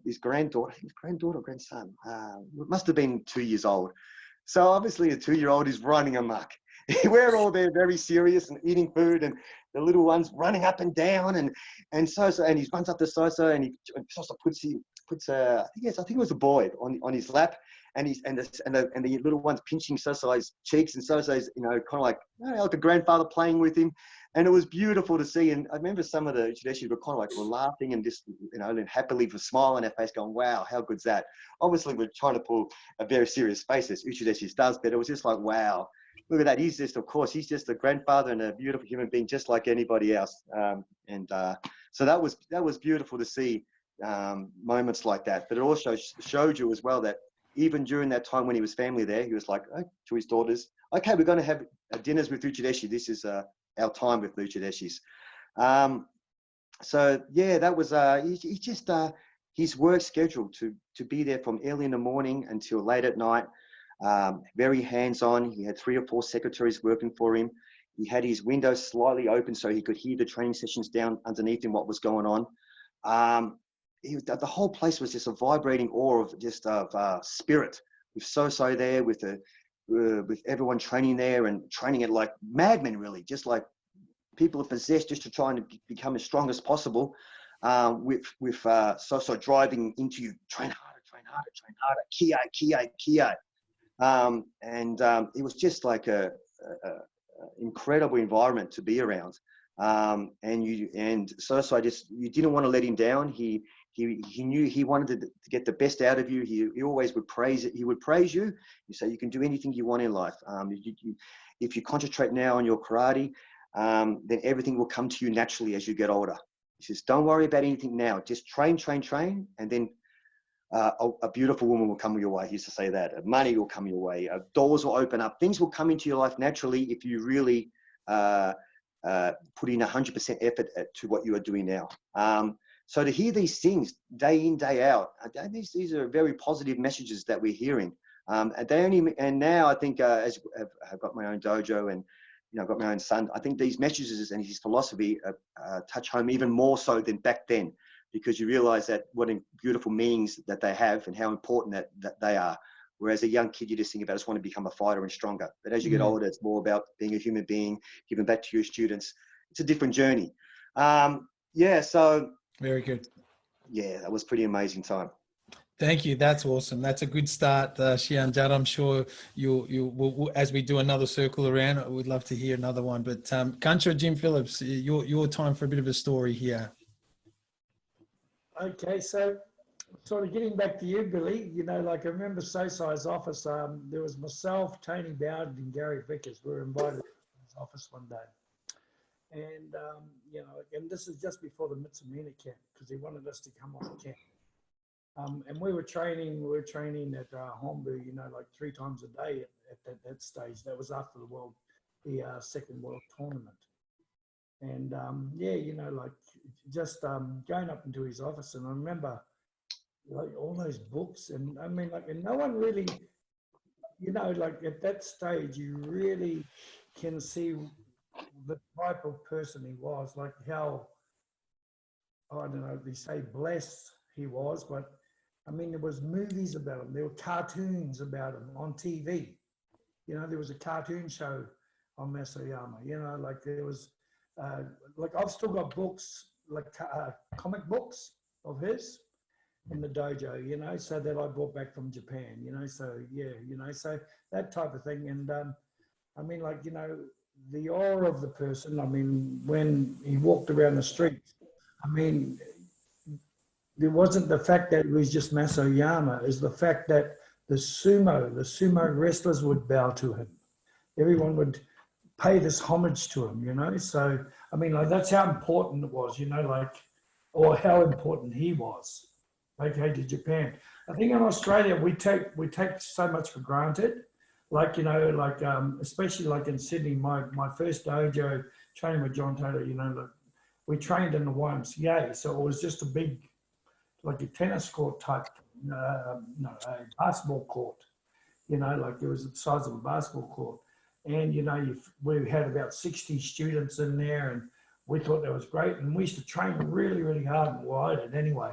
his granddaughter, I think his granddaughter or grandson, must have been 2 years old. So obviously a 2-year-old is running amok. We're all there very serious and eating food, and the little one's running up and down, and he runs up to Sosai, and Sosai puts I think it was a boy on his lap, and the little one's pinching Sosai's cheeks, and Sosai's kind of like a grandfather playing with him, and it was beautiful to see. And I remember some of the Uchideshi were kind of like laughing and just and happily with a smile on their face, going, "Wow, how good's that?" Obviously, we're trying to pull a very serious face as Uchideshi does, but it was just like, wow. Look at that. He's just a grandfather and a beautiful human being, just like anybody else. So that was beautiful to see moments like that. But it also showed you as well that even during that time when he was family there, he was like, to his daughters, okay, we're going to have dinners with Uchideshi. This is our time with Uchideshis. So yeah, that was he just his work schedule to be there from early in the morning until late at night. Very hands-on. He had 3 or 4 secretaries working for him. He had his windows slightly open so he could hear the training sessions down underneath him, what was going on. The whole place was just a vibrating aura of spirit, with Sosai there, with everyone training there and training it like madmen, really, just like people are possessed, just to try and become as strong as possible. With Sosai driving into you, train harder, kiai. It was just like a incredible environment to be around. Sosai you didn't want to let him down. He knew he wanted to get the best out of you. He always would praise it. He would praise you. You say you can do anything you want in life. If you concentrate now on your karate, then everything will come to you naturally as you get older. He says, don't worry about anything now. Just train, and then a beautiful woman will come your way. He used to say that. Money will come your way. Doors will open up. Things will come into your life naturally if you really put in 100% effort to what you are doing now. So to hear these things day in, day out, these are very positive messages that we're hearing. And now I think as I've got my own dojo and I've got my own son, I think these messages and his philosophy touch home even more so than back then, because you realize that what beautiful meanings that they have and how important that they are. Whereas a young kid, you just think about, I just want to become a fighter and stronger. But as you get older, it's more about being a human being, giving back to your students. It's a different journey. So. Very good. Yeah, that was pretty amazing time. Thank you. That's awesome. That's a good start, Shihan, Judd. I'm sure you as we do another circle around, we'd love to hear another one. But Kancho Jim Phillips, your time for a bit of a story here. Okay, so sort of getting back to you, Billy, I remember Sosai's office. There was myself, Tony Bowden, and Gary Vickers. We were invited to his office one day. And, and this is just before the Mitsumina camp, because he wanted us to come on the camp. And we were training at Hombu, 3 times a day at that stage. That was after the second world tournament. And just going up into his office, and I remember all those books, and I mean, and no one really, at that stage, you really can see the type of person he was, how, I don't know, they say blessed he was, but I mean, there was movies about him, there were cartoons about him on TV. There was a cartoon show on Mas Oyama, there was, I've still got books, comic books of his, in the dojo, you know, so that I brought back from Japan, you know, so yeah, you know, so that type of thing. And I mean, like, you know, the aura of the person, I mean, when he walked around the streets, I mean, it wasn't the fact that it was just Mas Oyama, it's the fact that the sumo wrestlers would bow to him. Everyone would pay this homage to him, you know. So, I mean, like, that's how important it was, you know, like, or how important he was, okay, to Japan. I think in Australia, we take so much for granted. Like, you know, like, especially like in Sydney, my first dojo training with John Taylor, you know, like, we trained in the YMCA. So it was just a big, like a tennis court type, a basketball court, you know, like it was the size of a basketball court. And, you know, we had about 60 students in there, and we thought that was great. And we used to train really, really hard and wide and anyway.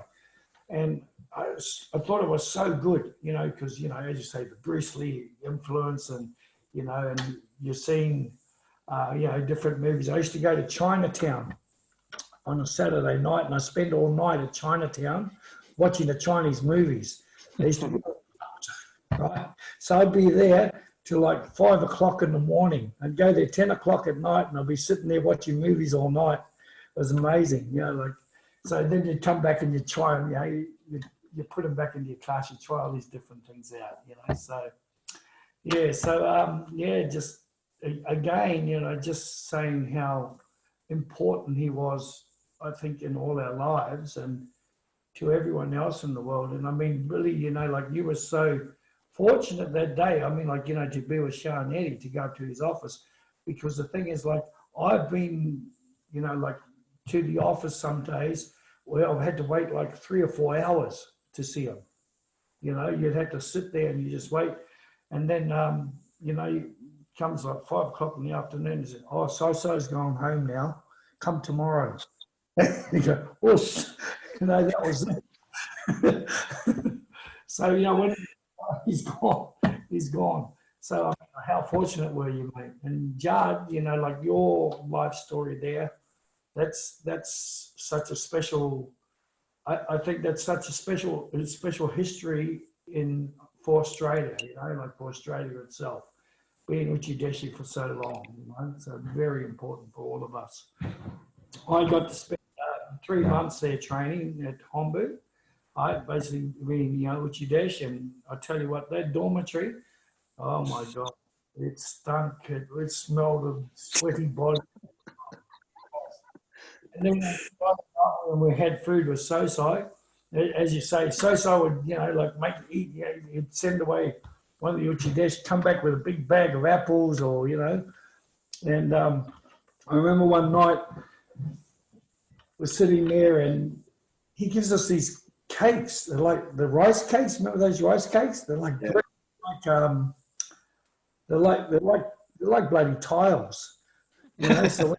And I thought it was so good, you know, because, you know, as you say, the Bruce Lee influence and, you know, and you're seeing, you know, different movies. I used to go to Chinatown on a Saturday night, and I spend all night at Chinatown watching the Chinese movies. They used to be, right? So I'd be there till like 5 o'clock in the morning. I'd go there 10 o'clock at night, and I'd be sitting there watching movies all night. It was amazing, you know, like, so then you come back and you try and, you know, you put them back into your class, you try all these different things out, you know. So, yeah, so, yeah, just, again, you know, just saying how important he was, I think, in all our lives and to everyone else in the world. And I mean, really, you know, like, you were so fortunate that day, I mean, like, you know, to be with Shihan Eddie, to go up to his office, because the thing is, like, I've been, you know, like, to the office some days where I've had to wait like 3 or 4 hours to see him. You know, you'd have to sit there and you just wait. And then, you know, it comes like 5 o'clock in the afternoon and says, oh, So-So's gone home now. Come tomorrow. You go, oh, you know, that was it. So, you know, when he's gone. So, I mean, how fortunate were you, mate? And Judd, you know, like, your life story there, that's such a special, I think that's such a special history for Australia, you know, like for Australia itself, being Uchideshi for so long, you know, so very important for all of us. I got to spend 3 months there training at Hombu. I basically being, you know, Uchideshi, and I tell you what, that dormitory, oh my God, it stunk, it smelled of sweaty body. And then when we had food with Sosai, as you say, Sosai would, you know, like make you eat, you know, he'd send away one of the Uchideshi, come back with a big bag of apples, or, you know. And I remember one night we're sitting there and he gives us these cakes. They're like the rice cakes. Remember those rice cakes? They're like, yeah. They're like bloody tiles, you know. So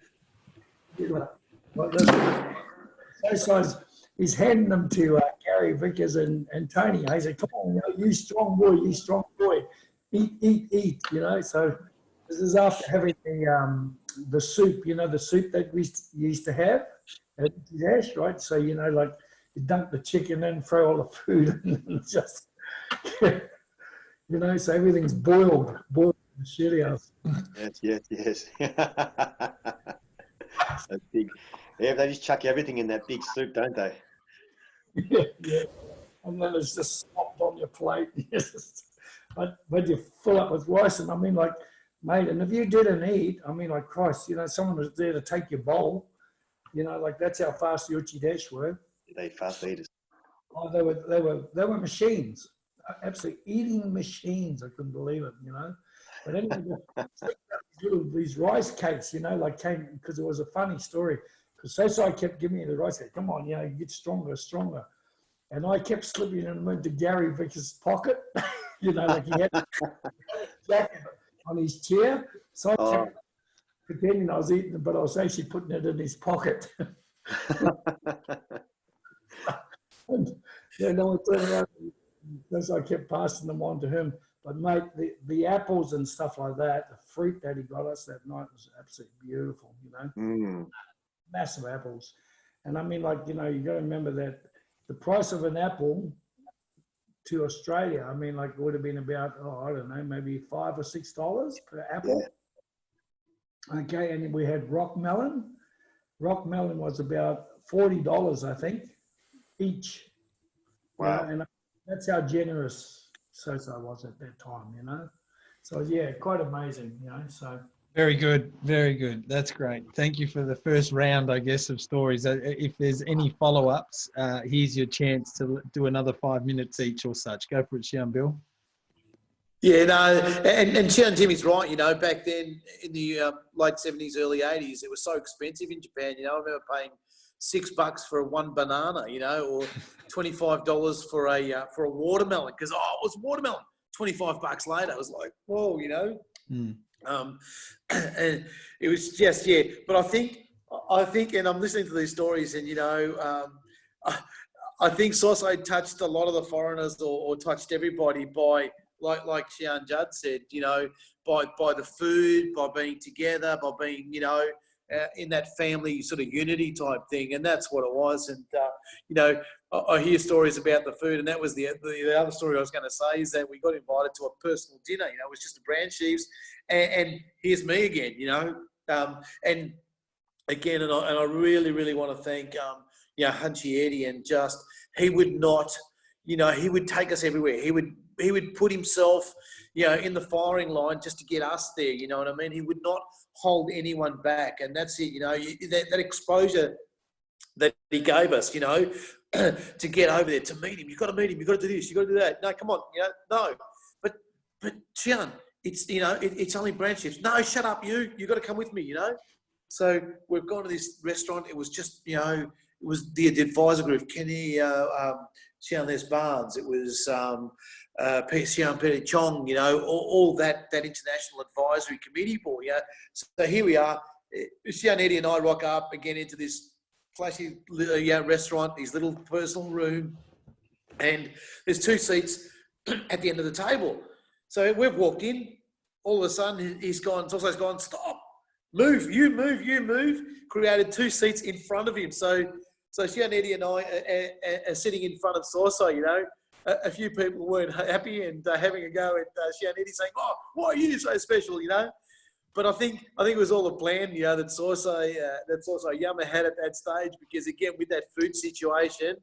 he's handing them to Gary Vickers and Tony. I said, come on, you know, you strong boy, eat, you know. So this is after having the soup, you know, the soup that we used to have at Dash, right? So, you know, like, you dunk the chicken in, throw all the food in, and just, you know, so everything's boiled in the shit house. Yes. That's big. Yeah, they just chuck everything in that big soup, don't they? Yeah. And then it's just slopped on your plate. But you fill up with rice. And I mean, like, mate, and if you didn't eat, I mean, like, Christ, you know, someone was there to take your bowl. You know, like, that's how fast the Uchideshi were. They fast eaters. Oh, they were machines, absolute eating machines. I couldn't believe it, you know. But anyway, these rice cakes, you know, like, came because it was a funny story. Because Sosai kept giving me the rice cake. Come on, you know, you get stronger. And I kept slipping them into Gary Vickers' pocket. You know, like, he had a jacket on his chair. So I kept pretending I was eating it, but I was actually putting it in his pocket. And then I turned around, because I kept passing them on to him. But mate, the apples and stuff like that, the fruit that he got us that night was absolutely beautiful, you know. Massive apples. And I mean, like, you know, you got to remember that the price of an apple to Australia, I mean, like it would have been about, I don't know, maybe $5 or $6 per apple. Yeah. Okay, and we had rock melon. Rock melon was about $40, I think, each. Wow. And that's how generous Sosai was at that time, you know. So yeah, quite amazing, you know. So very good, very good. That's great. Thank you for the first round, I guess, of stories. If there's any follow-ups, here's your chance to do another 5 minutes each or such. Go for it, Shihan Bill. Yeah, no, and Shihan Jimmy's right. You know, back then in the late 70s, early 80s, it was so expensive in Japan. You know, I remember paying $6 for one banana, you know, or $25 for a watermelon, because it was watermelon. $25 later, I was like, whoa, you know. And it was just, yeah. But I think, and I'm listening to these stories, and you know, I think Sosai touched a lot of the foreigners, or touched everybody by, like Shihan Judd said, you know, by the food, by being together, by being, you know, in that family sort of unity type thing, and that's what it was. And you know, I hear stories about the food, and that was the other story I was going to say, is that we got invited to a personal dinner. You know, it was just the brand chiefs, and here's me again. You know, and again, and I really want to thank you know, Hunchy Eddie, and just he would not, you know, he would take us everywhere. He would put himself, you know, in the firing line just to get us there. You know what I mean? He would not hold anyone back, and that's it. You know, that exposure that he gave us, you know, to get over there, to meet him. You've got to meet him. You've got to do this. You've got to do that. No, come on. You know, no. But Shihan, it's, you know, it's only brand chiefs. No, shut up, you. You've got to come with me, you know. So we've gone to this restaurant. It was just, you know, it was the advisor group, Kenny, Shihan Les Barnes. It was Shihan Peter Chong, you know, all that international advisory committee board, you know. So here we are. Shihan Eddie and I rock up again into this flashy restaurant, his little personal room, and there's 2 seats at the end of the table. So we've walked in. All of a sudden, he's gone. Sosai's gone. Stop! Move! You move! You move! Created 2 seats in front of him. So Shihan Eddie and I are sitting in front of Sosai. You know, a few people weren't happy and having a go at Shihan Eddie, saying, "Oh, why are you so special?" You know. But I think it was all a plan, you know, that Sosai Oyama had at that stage, because again, with that food situation,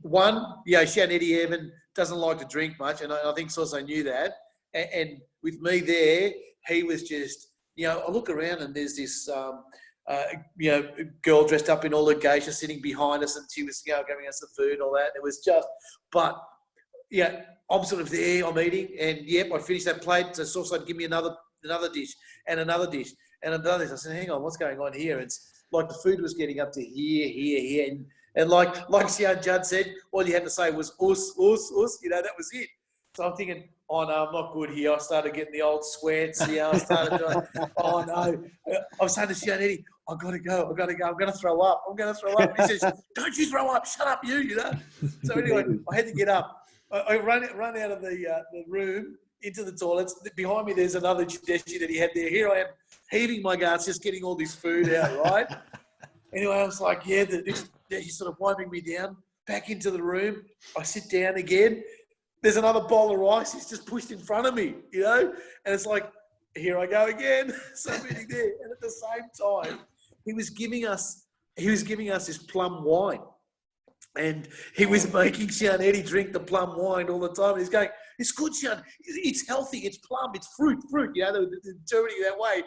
one, you know, Shihan Eddie even doesn't like to drink much, and I think Sosai knew that. And with me there, he was just, you know, I look around and there's this, you know, girl dressed up in all the geisha sitting behind us, and she was, you know, giving us the food and all that. It was just, but yeah, I'm sort of there, I'm eating, and yep, I finished that plate. So Sosai give me another dish and another dish and another dish. I said, hang on, what's going on here? It's like the food was getting up to here. And like Shihan Judd said, all you had to say was us, you know, that was it. So I'm thinking, oh no, I'm not good here. I started getting the old sweats. You know, I started doing, oh no. I was saying to Shihan Eddie, I've got to go. I'm going to throw up. He says, don't you throw up. Shut up, you know. So anyway, I had to get up. I run out of the room into the toilets. Behind me, there's another dish that he had there. Here I am, heaving my guts, just getting all this food out, right? Anyway, I was like, yeah, he's sort of wiping me down. Back into the room. I sit down again. There's another bowl of rice. He's just pushed in front of me, you know? And it's like, here I go again. So I'm eating there. And at the same time, he was giving us this plum wine. And he was making Shihan Eddie drink the plum wine all the time. And he's going, it's good, Shihan. It's healthy. It's plum. It's fruit. You know, they're interpreting it that way.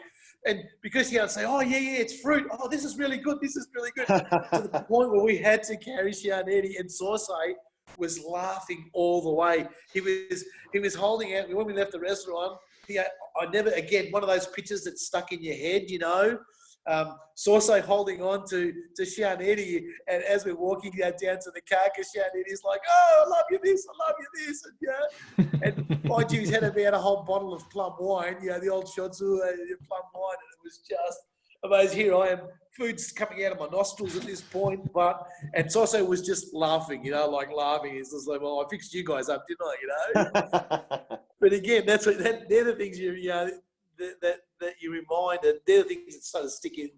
And because Shihan say, oh, yeah, it's fruit. Oh, this is really good. To the point where we had to carry Shihan Eddie, and Sosai was laughing all the way. He was holding out. When we left the restaurant, I never, again, one of those pictures that's stuck in your head, you know, Sosai holding on to Shihan Eddie, and as we're walking down to the car, because Shihan Eddie's like, oh, I love you this, and yeah, and mind you, he's had about a whole bottle of plum wine, you know, the old shotsu plum wine, and it was just amazing. Here I am, food's coming out of my nostrils at this point, and Sosai was just laughing, you know, like laughing. He's just like, well, I fixed you guys up, didn't I, you know? But again, they're the things you know, that you remind, and they're the things that sort of stick in,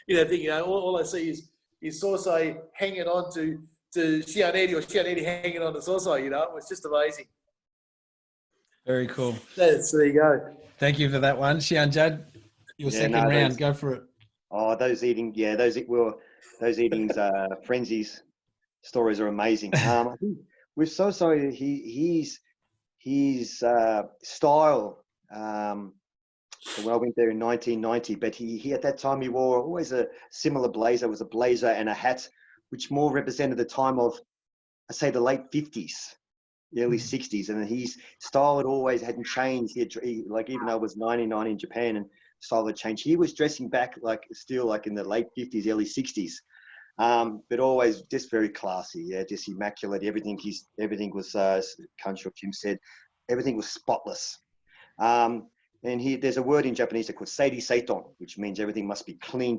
you know, all I see is Sosai hanging on to Shihan or Shihan hanging on the Sosai, you know. It was just amazing. Very cool. There you go. Thank you for that one. Shihan, Judd, your second round. Go for it. Oh, those eatings, frenzies stories are amazing. I think with Sosai, his style. So when I went there in 1990, but he at that time he wore always a similar blazer. It was a blazer and a hat, which more represented the time of, I say, the late 50s, the early 60s, and his style hadn't changed. Like even though it was 1990 in Japan and style had changed, he was dressing back still like in the late 50s, early 60s. But always just very classy, just immaculate. Everything was, Kancho Jim said, everything was spotless. And there's a word in Japanese called seiri seiton, which means everything must be clean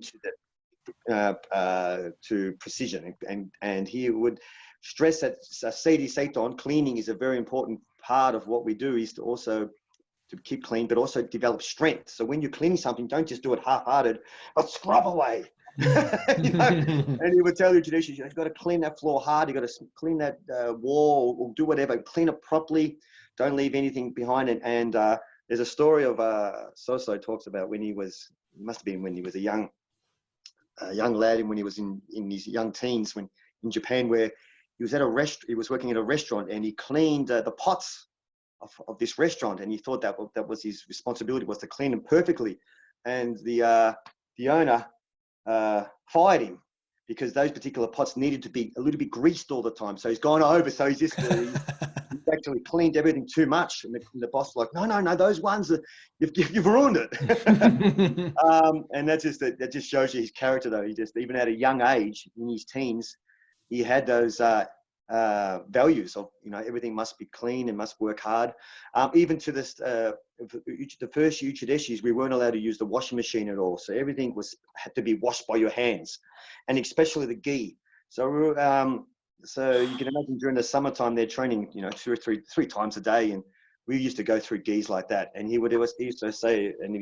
to precision. And he would stress that seiri seiton, cleaning, is a very important part of what we do, is to also to keep clean, but also develop strength. So when you're cleaning something, don't just do it half-hearted, but scrub away. And he would tell you, traditions, you've got to clean that floor hard, you've got to clean that wall, or do whatever, clean it properly, don't leave anything behind it. And there's a story of Sosai talks about when he was a young lad, and when he was in his young teens, when in Japan, where he was he was working at a restaurant, and he cleaned the pots of this restaurant, and he thought that was his responsibility, was to clean them perfectly. And the owner fired him because those particular pots needed to be a little bit greased all the time. So he's gone over, so he's just he's actually cleaned everything too much. And the boss was like, no, those ones, you've ruined it. And that just shows you his character, though. He just, even at a young age, in his teens, he had those values of, everything must be clean and must work hard. Even to this, the first few traditions, we weren't allowed to use the washing machine at all. So everything had to be washed by your hands, and especially the gi. So so you can imagine during the summertime, they're training, 2 or 3 times a day, and we used to go through gis like that. And he used to say, and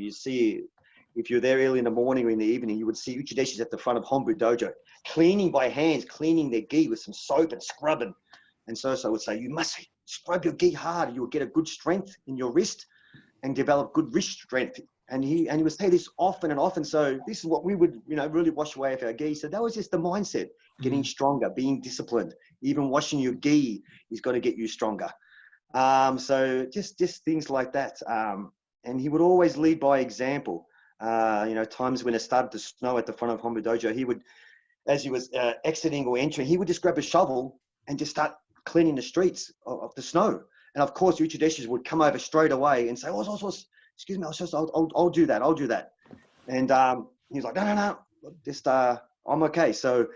if you're there early in the morning or in the evening, you would see uchideshis at the front of Hombu Dojo, cleaning by hands, cleaning their gi with some soap and scrubbing. And so I would say, you must scrub your gi hard. You will get a good strength in your wrist and develop good wrist strength. And he would say this often and often. So this is what we would, really wash away of our gi. So that was just the mindset, getting stronger, being disciplined. Even washing your gi is going to get you stronger. So just things like that. And he would always lead by example. Times when it started to snow at the front of Hombu Dojo, he would, as he was exiting or entering, he would just grab a shovel and just start cleaning the streets of the snow. And of course, uchideshis would come over straight away and say, excuse me, I'll do that. And he was like, no, just I'm okay. So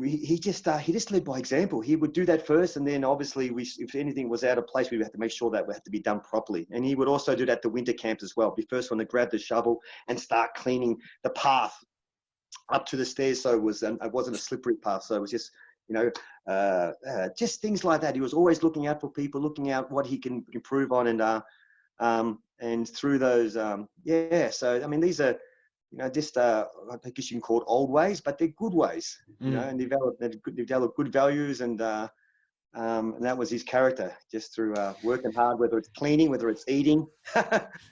he just led by example. He would do that first, and then obviously if anything was out of place, we would have to make sure that would have to be done properly. And he would also do that to winter camps as well. Be first one to grab the shovel and start cleaning the path up to the stairs, so it wasn't a slippery path. So it was just just things like that. He was always looking out for people, looking out what he can improve on, and through those So I mean, these are I guess you can call it old ways, but they're good ways, and develop good values, and that was his character, just through working hard, whether it's cleaning, whether it's eating.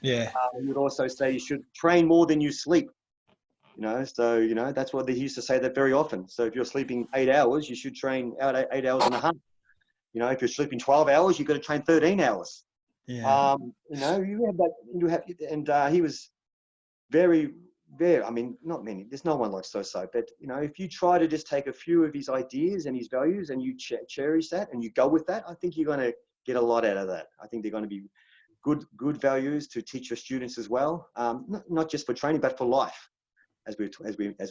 Yeah. He would also say you should train more than you sleep. So that's what they used to say that very often. So if you're sleeping 8 hours, you should train out 8 hours and a half. If you're sleeping 12 hours, you've got to train 13 hours. Yeah. You have that. And he was very, very. I mean, not many. There's no one like Sosai. But if you try to just take a few of his ideas and his values, and you cherish that, and you go with that, I think you're going to get a lot out of that. I think they're going to be good values to teach your students as well. Not just for training, but for life, as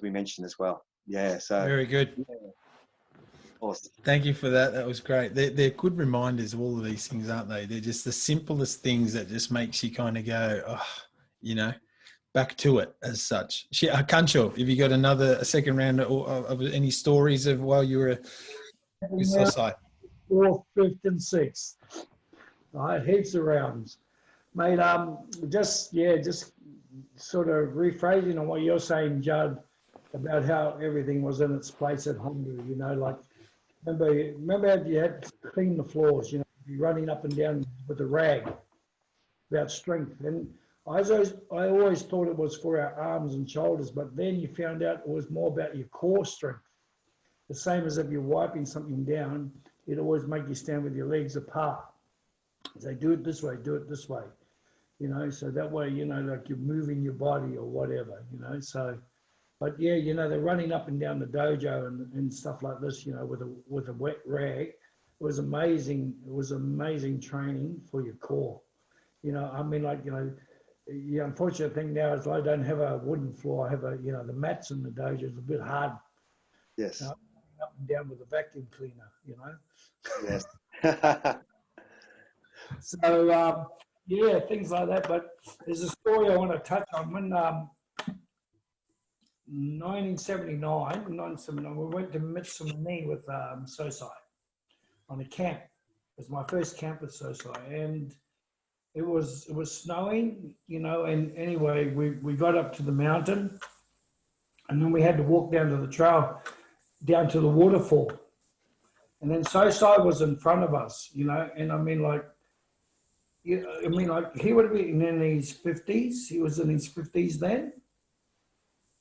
we mentioned as well. Yeah. So very good. Yeah. Awesome. Thank you for that. That was great. They're good reminders of all of these things, aren't they? They're just the simplest things that just makes you kind of go, back to it as such. Kancho, have you got a second round of any stories of while you were with Sosai? 4th, 5th, and 6th. I had heaps of rounds. Mate, just sort of rephrasing on what you're saying, Judd, about how everything was in its place at Hombu, like Remember how you had to clean the floors, you know, be running up and down with a rag about strength. And I always thought it was for our arms and shoulders, but then you found out it was more about your core strength. The same as if you're wiping something down, it always make you stand with your legs apart. Say, do it this way, you know, so that way, you know, like you're moving your body or whatever, you know, so. But yeah, you know, they're running up and down the dojo and stuff like this, you know, with a wet rag. It was amazing. It was amazing training for your core. You know, I mean, like, you know, the unfortunate thing now is I don't have a wooden floor. I have the mats in the dojo is a bit hard. Yes. Up and down with a vacuum cleaner, you know. Yes. So, yeah, things like that. But there's a story I want to touch on. When 1979, we went to Mitsumani with Sosai on a camp. It was my first camp with Sosai, and it was snowing, you know. And anyway, we got up to the mountain, and then we had to walk down to the trail, down to the waterfall, and then Sosai was in front of us, you know. And I mean, like, he would have been in his 50s. He was in his 50s then.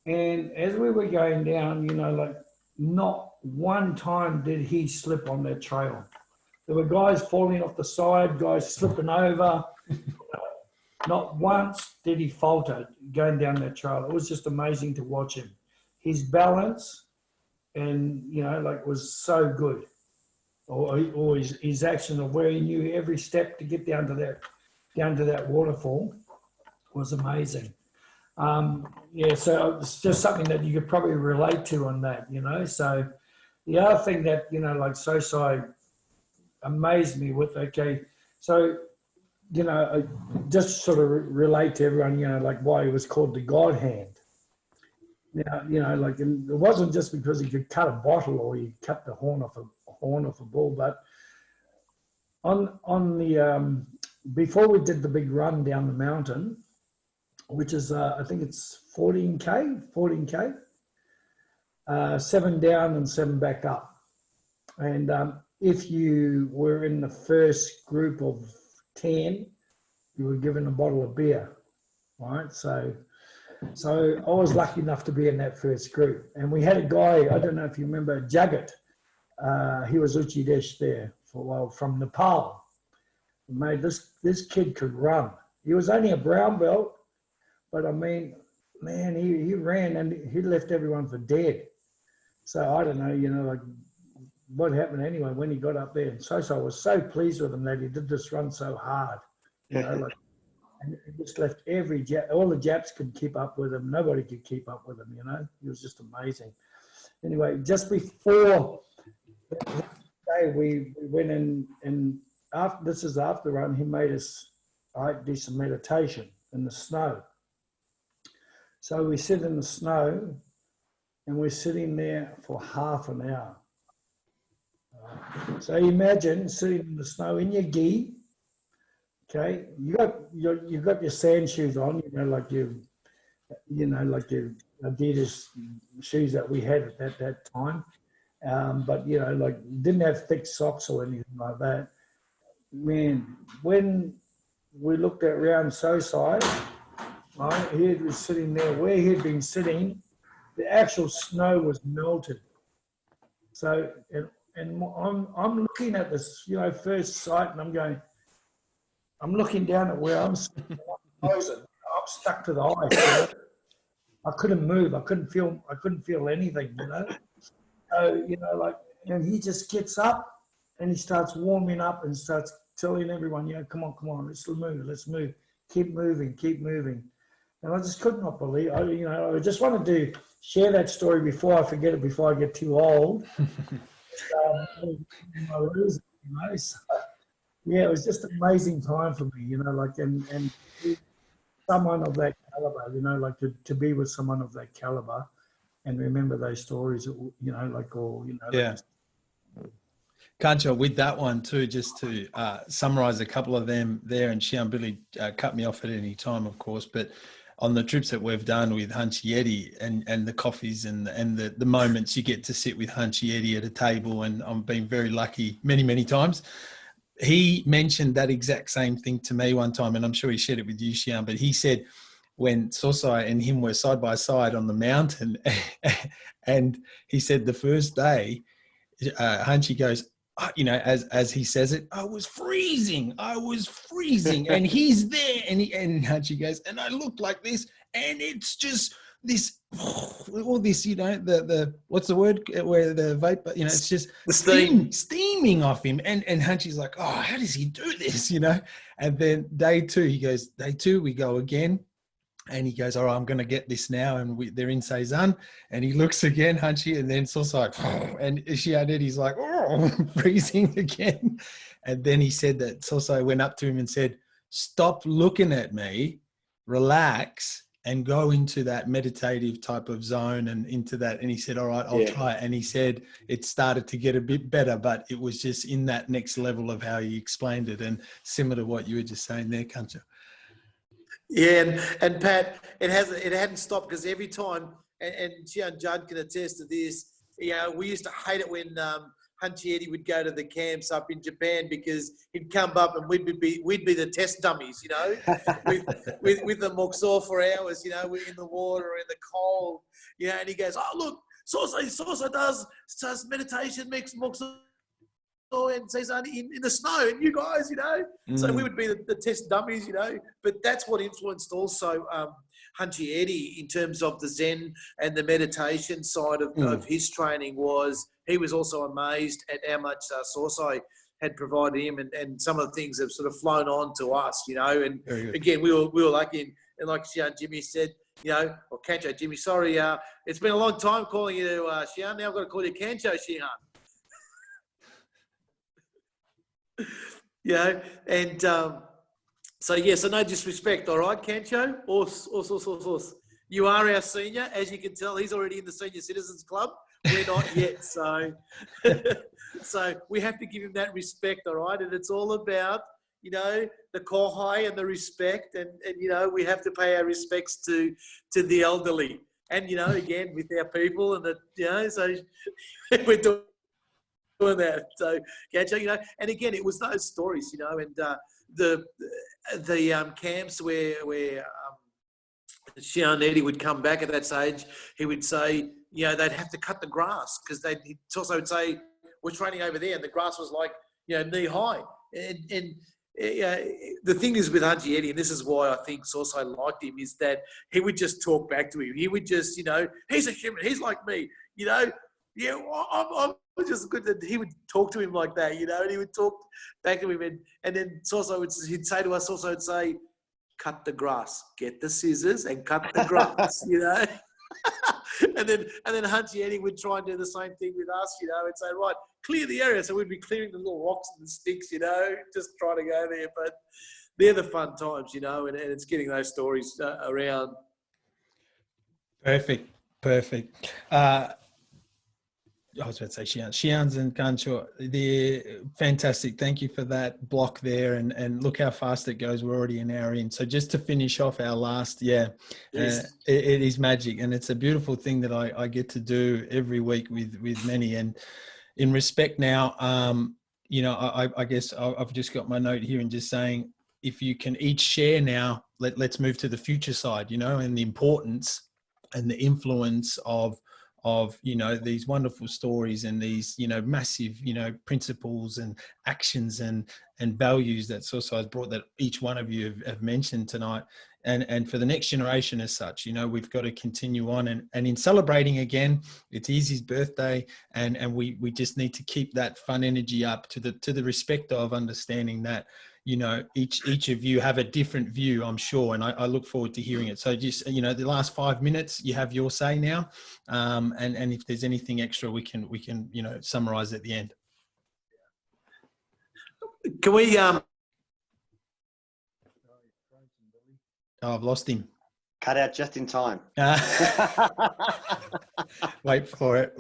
And as we were going down, you know, like, not one time did he slip on that trail. There were guys falling off the side, guys slipping over. Not once did he falter going down that trail. It was just amazing to watch him. His balance and, you know, like, was so good. Or his action of where he knew every step to get down to that waterfall was amazing. Yeah, so it's just something that you could probably relate to on that, you know. So the other thing that, you know, like, Sosai amazed me with, okay, so, you know, I just sort of relate to everyone, you know, like, why he was called the God Hand. Now, you know, like, and it wasn't just because he could cut a bottle or he cut the horn off a bull, but on the before we did the big run down the mountain, which is I think it's 14K, 7 down and 7 back up, and if you were in the first group of 10, you were given a bottle of beer, right? So I was lucky enough to be in that first group. And we had a guy, I don't know if you remember, Judd. He was Uchidesh there for a while, from Nepal. Mate, this kid could run. He was only a brown belt, but I mean, man, he ran and he left everyone for dead. So I don't know, you know, like, what happened anyway when he got up there. And Sosai was so pleased with him that he did this run so hard, you know, like, and he just left all the Japs could keep up with him. Nobody could keep up with him, you know. He was just amazing. Anyway, just before that day, we went in, and after the run, he made us do some meditation in the snow. So we sit in the snow, and we're sitting there for half an hour. So imagine sitting in the snow in your gi. Okay, you got your sand shoes on, you know, like your Adidas shoes that we had at that time, but, you know, like, didn't have thick socks or anything like that. Man, when we looked around Sosai, right, he was sitting there where he'd been sitting. The actual snow was melted. So, and I'm looking at this, you know, first sight, and I'm looking down at where I'm sitting. I'm stuck to the ice. You know? I couldn't move. I couldn't feel anything, you know. So, you know, like, and he just gets up and he starts warming up and starts telling everyone, you know, come on, let's move, keep moving. And I just could not believe, I just wanted to share that story before I forget it, before I get too old. So, yeah, it was just an amazing time for me, you know, like, and someone of that caliber, you know, like, to be with someone of that caliber and remember those stories, you know, like, or, you know. Yeah. Kancho, with that one too, just to summarize a couple of them there, and Shihan Billy cut me off at any time, of course, but on the trips that we've done with Hunchy Eddie and the coffees and the moments you get to sit with Hunchy Eddie at a table, and I've been very lucky many times. He mentioned that exact same thing to me one time, and I'm sure he shared it with you, Shihan, but he said when Sosai and him were side by side on the mountain, and he said the first day, Hunchy goes, as he says it, I was freezing, and he's there, and Hunchy goes, and I looked like this, and it's just this, all this, the what's the word where the vapor, it's just the steaming off him, and Hunchy's like, oh, how does he do this, And then day two, he goes, day two, we go again. And he goes, all right, I'm going to get this now. And they're in Cezanne. And he looks again, Hunchy, and then it's also like, and Shihan Eddie's like, oh, freezing again. And then he said that Sosai went up to him and said, stop looking at me, relax, and go into that meditative type of zone and into that. And he said, all right, I'll try it. And he said it started to get a bit better, but it was just in that next level of how he explained it. And similar to what you were just saying there, Kancho. Yeah, and Pat, it hadn't stopped, because every time, and Judd can attest to this, we used to hate it when Hunchy Eddie would go to the camps up in Japan, because he'd come up and we'd be the test dummies, with the moksor for hours, we're in the water, in the cold, and he goes, oh look, Sosai does meditation, makes moksor and Cezanne in the snow, and you guys, so we would be the test dummies, but that's what influenced also Hunchy Eddie in terms of the Zen and the meditation side of his training. Was he was also amazed at how much Sosai had provided him, and some of the things have sort of flown on to us, and again, we were lucky, and like Shihan Jimmy said, or Kancho Jimmy, sorry, it's been a long time calling you Shihan, now I've got to call you Kancho Shihan. And so no disrespect, all right, Kancho? You are our senior, as you can tell. He's already in the Senior Citizens Club. We're not yet, so we have to give him that respect, all right? And it's all about, the kohai and the respect, and we have to pay our respects to the elderly, and again with our people, and so we're doing that. So, Kancho, and again, it was those stories, and the camps where Shihan Eddie would come back at that stage, he would say, they'd have to cut the grass, because they also would say, we're training over there, and the grass was like, knee high. And the thing is with Hunchy Eddie, and this is why I think Sosai liked him, is that he would just talk back to him. He would just, he's a human, he's like me, I'm just good that he would talk to him like that, and he would talk back to him, and then Sosai he'd say to us, Sosai would say, cut the grass, get the scissors and cut the grass, and then Hunchy Eddie would try and do the same thing with us, and say, right, clear the area. So we'd be clearing the little rocks and the sticks, just trying to go there. But they're the fun times, and it's getting those stories around. Perfect. I was about to say Shihans and Kancho, they're fantastic. Thank you for that block there, and look how fast it goes. We're already an hour in. So just to finish off our last, it is magic, and it's a beautiful thing that I get to do every week with many. And in respect now, I guess I've just got my note here and just saying, if you can each share now, let's move to the future side, and the importance and the influence of these wonderful stories and these, massive, principles and actions and values that Sosai has brought, that each one of you have mentioned tonight. And for the next generation as such, we've got to continue on, and in celebrating again, it's Izzy's birthday, and we just need to keep that fun energy up to the respect of understanding that, each of you have a different view, I'm sure, and I look forward to hearing it. So just, the last 5 minutes, you have your say now, and if there's anything extra, we can summarize at the end. Can we? Oh, I've lost him. Cut out just in time. Wait for it.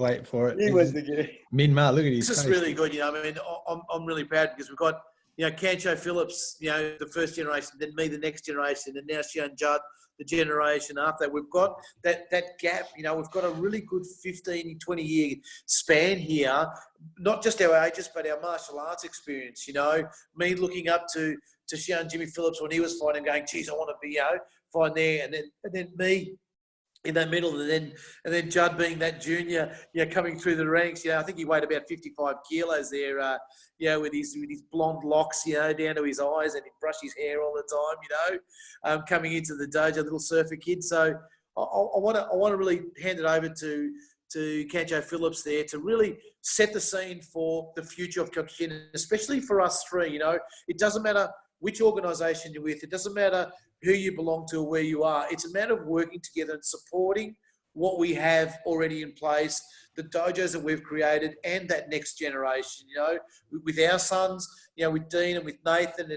He was the guy. Minma, look at his This is really good. I'm really proud, because we've got you know, Kancho Phillips, you know, the first generation, then me, the next generation, and now Shihan Judd, the generation after that. We've got that gap, you know, we've got a really good 15, 20-year span here, not just our ages, but our martial arts experience, you know. Me looking up to Kancho Jimmy Phillips when he was fighting, going, geez, I want to be, you know, fighting there. And then me in that middle, and then Judd being that junior, you know, coming through the ranks. You know, I think he weighed about 55 kilos there, you know, with his blonde locks, you know, down to his eyes, and he'd brush his hair all the time, you know, coming into the dojo, little surfer kid. So I want to really hand it over to Kancho Phillips there to really set the scene for the future of Kyokushin, especially for us three. You know, it doesn't matter which organisation you're with. It doesn't matter who you belong to or where you are. It's a matter of working together and supporting what we have already in place, the dojos that we've created, and that next generation, you know, with our sons, you know, with Dean and with Nathan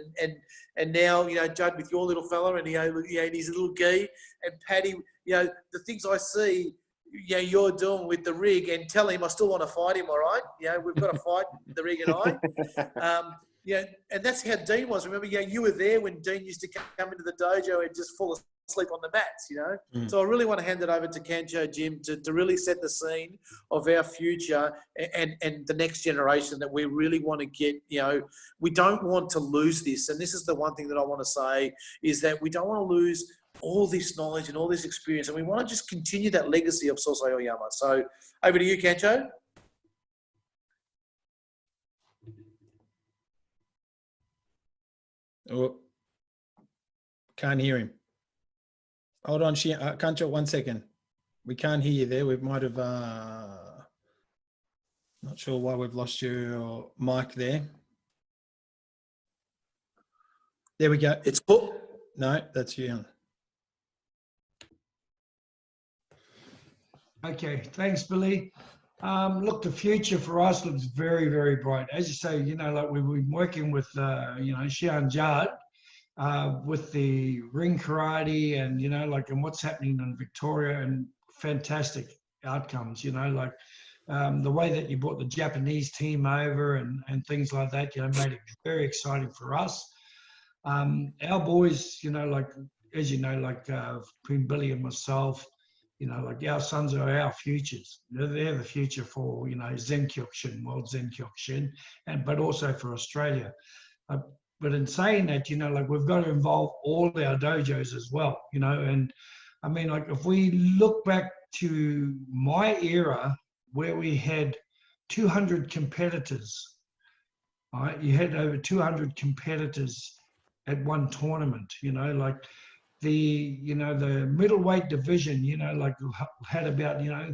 and now, you know, Judd with your little fella and, you know, his little gi, and Paddy, you know, the things I see, you know, you're doing with the rig, and tell him I still want to fight him, all right? You know, we've got to fight, the rig and I. Yeah, and that's how Dean was. Remember, yeah, you were there when Dean used to come into the dojo and just fall asleep on the mats, you know? Mm. So I really want to hand it over to Kancho Jim to really set the scene of our future and the next generation that we really want to get, you know, we don't want to lose this. And this is the one thing that I want to say, is that we don't want to lose all this knowledge and all this experience, and we want to just continue that legacy of Sosai Oyama. So over to you, Kancho. Oh, can't hear him. Hold on, Kancho, 1 second. We can't hear you there. We might have, not sure why we've lost your mic there. There we go. It's cool. No, that's you. Okay, thanks, Billy. Look, the future for us looks very, very bright. As you say, you know, like we've been working with, you know, Shihan Judd with the ring karate and, you know, like, and what's happening in Victoria, and fantastic outcomes, you know, like the way that you brought the Japanese team over and things like that, you know, made it very exciting for us. Our boys, you know, like, as you know, like between Billy and myself, you know, like our sons are our futures. They're the future for, you know, Zen Kyokushin, World Zen Kyokushin, but also for Australia. But in saying that, you know, like we've got to involve all our dojos as well, you know, and I mean, like if we look back to my era where we had 200 competitors, right? You had over 200 competitors at one tournament, you know, like you know, the middleweight division, you know, like had about, you know,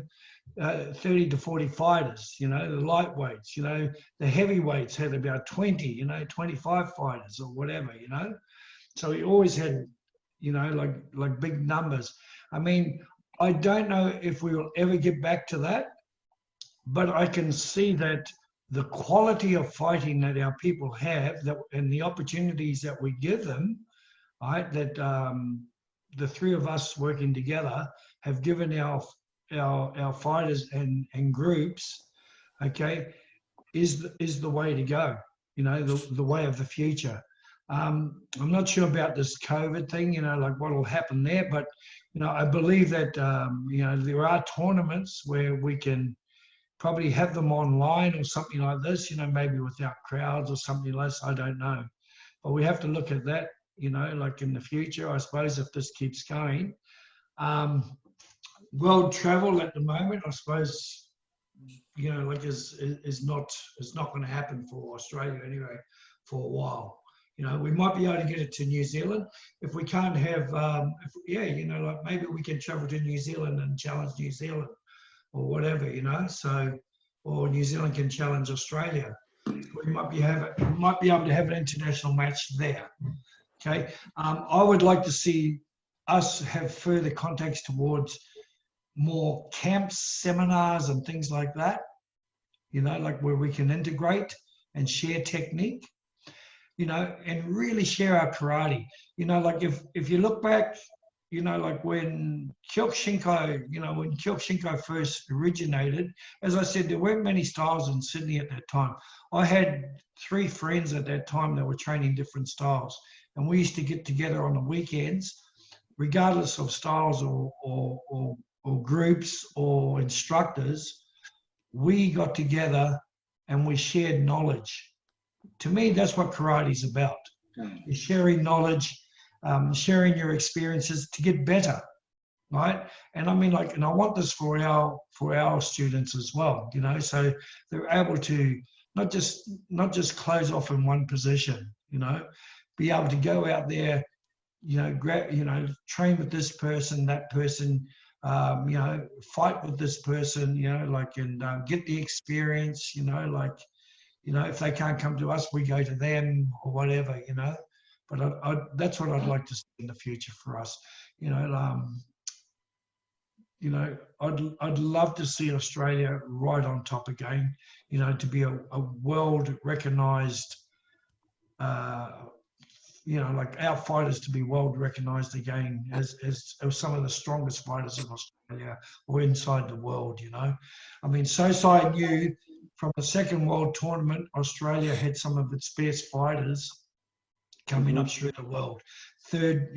30 to 40 fighters, you know, the lightweights, you know, the heavyweights had about 20, you know, 25 fighters or whatever, you know. So we always had, you know, like big numbers. I mean, I don't know if we will ever get back to that, but I can see that the quality of fighting that our people have, that and the opportunities that we give them, right, that the three of us working together have given our fighters and groups, okay, is the way to go, you know, the way of the future. I'm not sure about this COVID thing, you know, like what will happen there, but, you know, I believe that, you know, there are tournaments where we can probably have them online or something like this, you know, maybe without crowds or something like this, I don't know. But we have to look at that, you know, like in the future, I suppose, if this keeps going. World travel at the moment, I suppose, you know, like is not going to happen for Australia anyway for a while. You know, we might be able to get it to New Zealand if we can't have, yeah, you know, like maybe we can travel to New Zealand and challenge New Zealand or whatever, you know. So, or New Zealand can challenge Australia. We might be able to have an international match there. Okay, I would like to see us have further contacts towards more camps, seminars, and things like that. You know, like where we can integrate and share technique. You know, and really share our karate. You know, like if you look back, you know, like when Kyokushinkai, you know, when Kyokushinkai first originated, as I said, there weren't many styles in Sydney at that time. I had 3 friends at that time that were training different styles, and we used to get together on the weekends, regardless of styles or groups or instructors. We got together and we shared knowledge. To me, that's what karate is about. You're sharing knowledge, sharing your experiences to get better, right? And I mean, like, and I want this for our students as well, you know, so they're able to not just close off in one position, you know, be able to go out there, you know, train with this person, that person, you know, fight with this person, you know, like, and get the experience, you know, like, you know, if they can't come to us, we go to them or whatever, you know. But that's what I'd like to see in the future for us, you know. You know, I'd love to see Australia right on top again, you know, to be a world recognised, you know, like our fighters to be world recognised again as some of the strongest fighters in Australia or inside the world, you know. I mean, Sosai knew from the second world tournament, Australia had some of its best fighters coming up through the world. The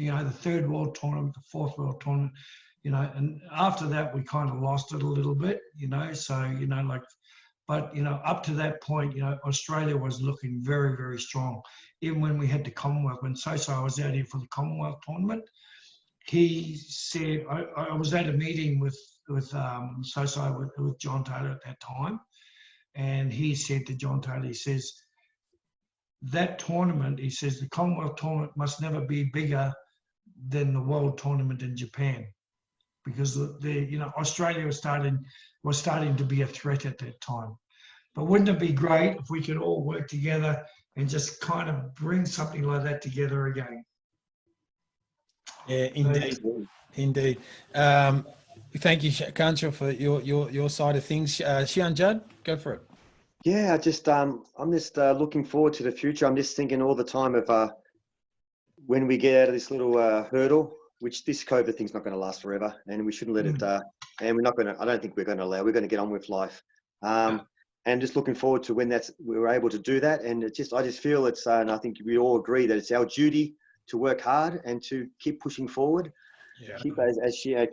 third world tournament, the fourth world tournament, you know, and after that, we kind of lost it a little bit, you know, so, you know, like, but, you know, up to that point, you know, Australia was looking very, very strong. Even when we had the Commonwealth, when Sosai was out here for the Commonwealth tournament, he said, I was at a meeting with Sosai, with John Taylor at that time, and he said to John Taylor, he says, that tournament, he says, the Commonwealth tournament must never be bigger than the World Tournament in Japan, because you know, Australia was starting to be a threat at that time. But wouldn't it be great if we could all work together and just kind of bring something like that together again? Yeah, indeed. Thank you, Kancho, for your side of things. Shihan, Judd, go for it. Yeah, I'm just looking forward to the future. I'm just thinking all the time of when we get out of this little hurdle, which this COVID thing's not going to last forever, and we shouldn't let it. And we're not going to. I don't think we're going to allow. We're going to get on with life. And just looking forward to when we're able to do that. And I just feel it's, and I think we all agree that it's our duty to work hard and to keep pushing forward. Yeah. Keep, as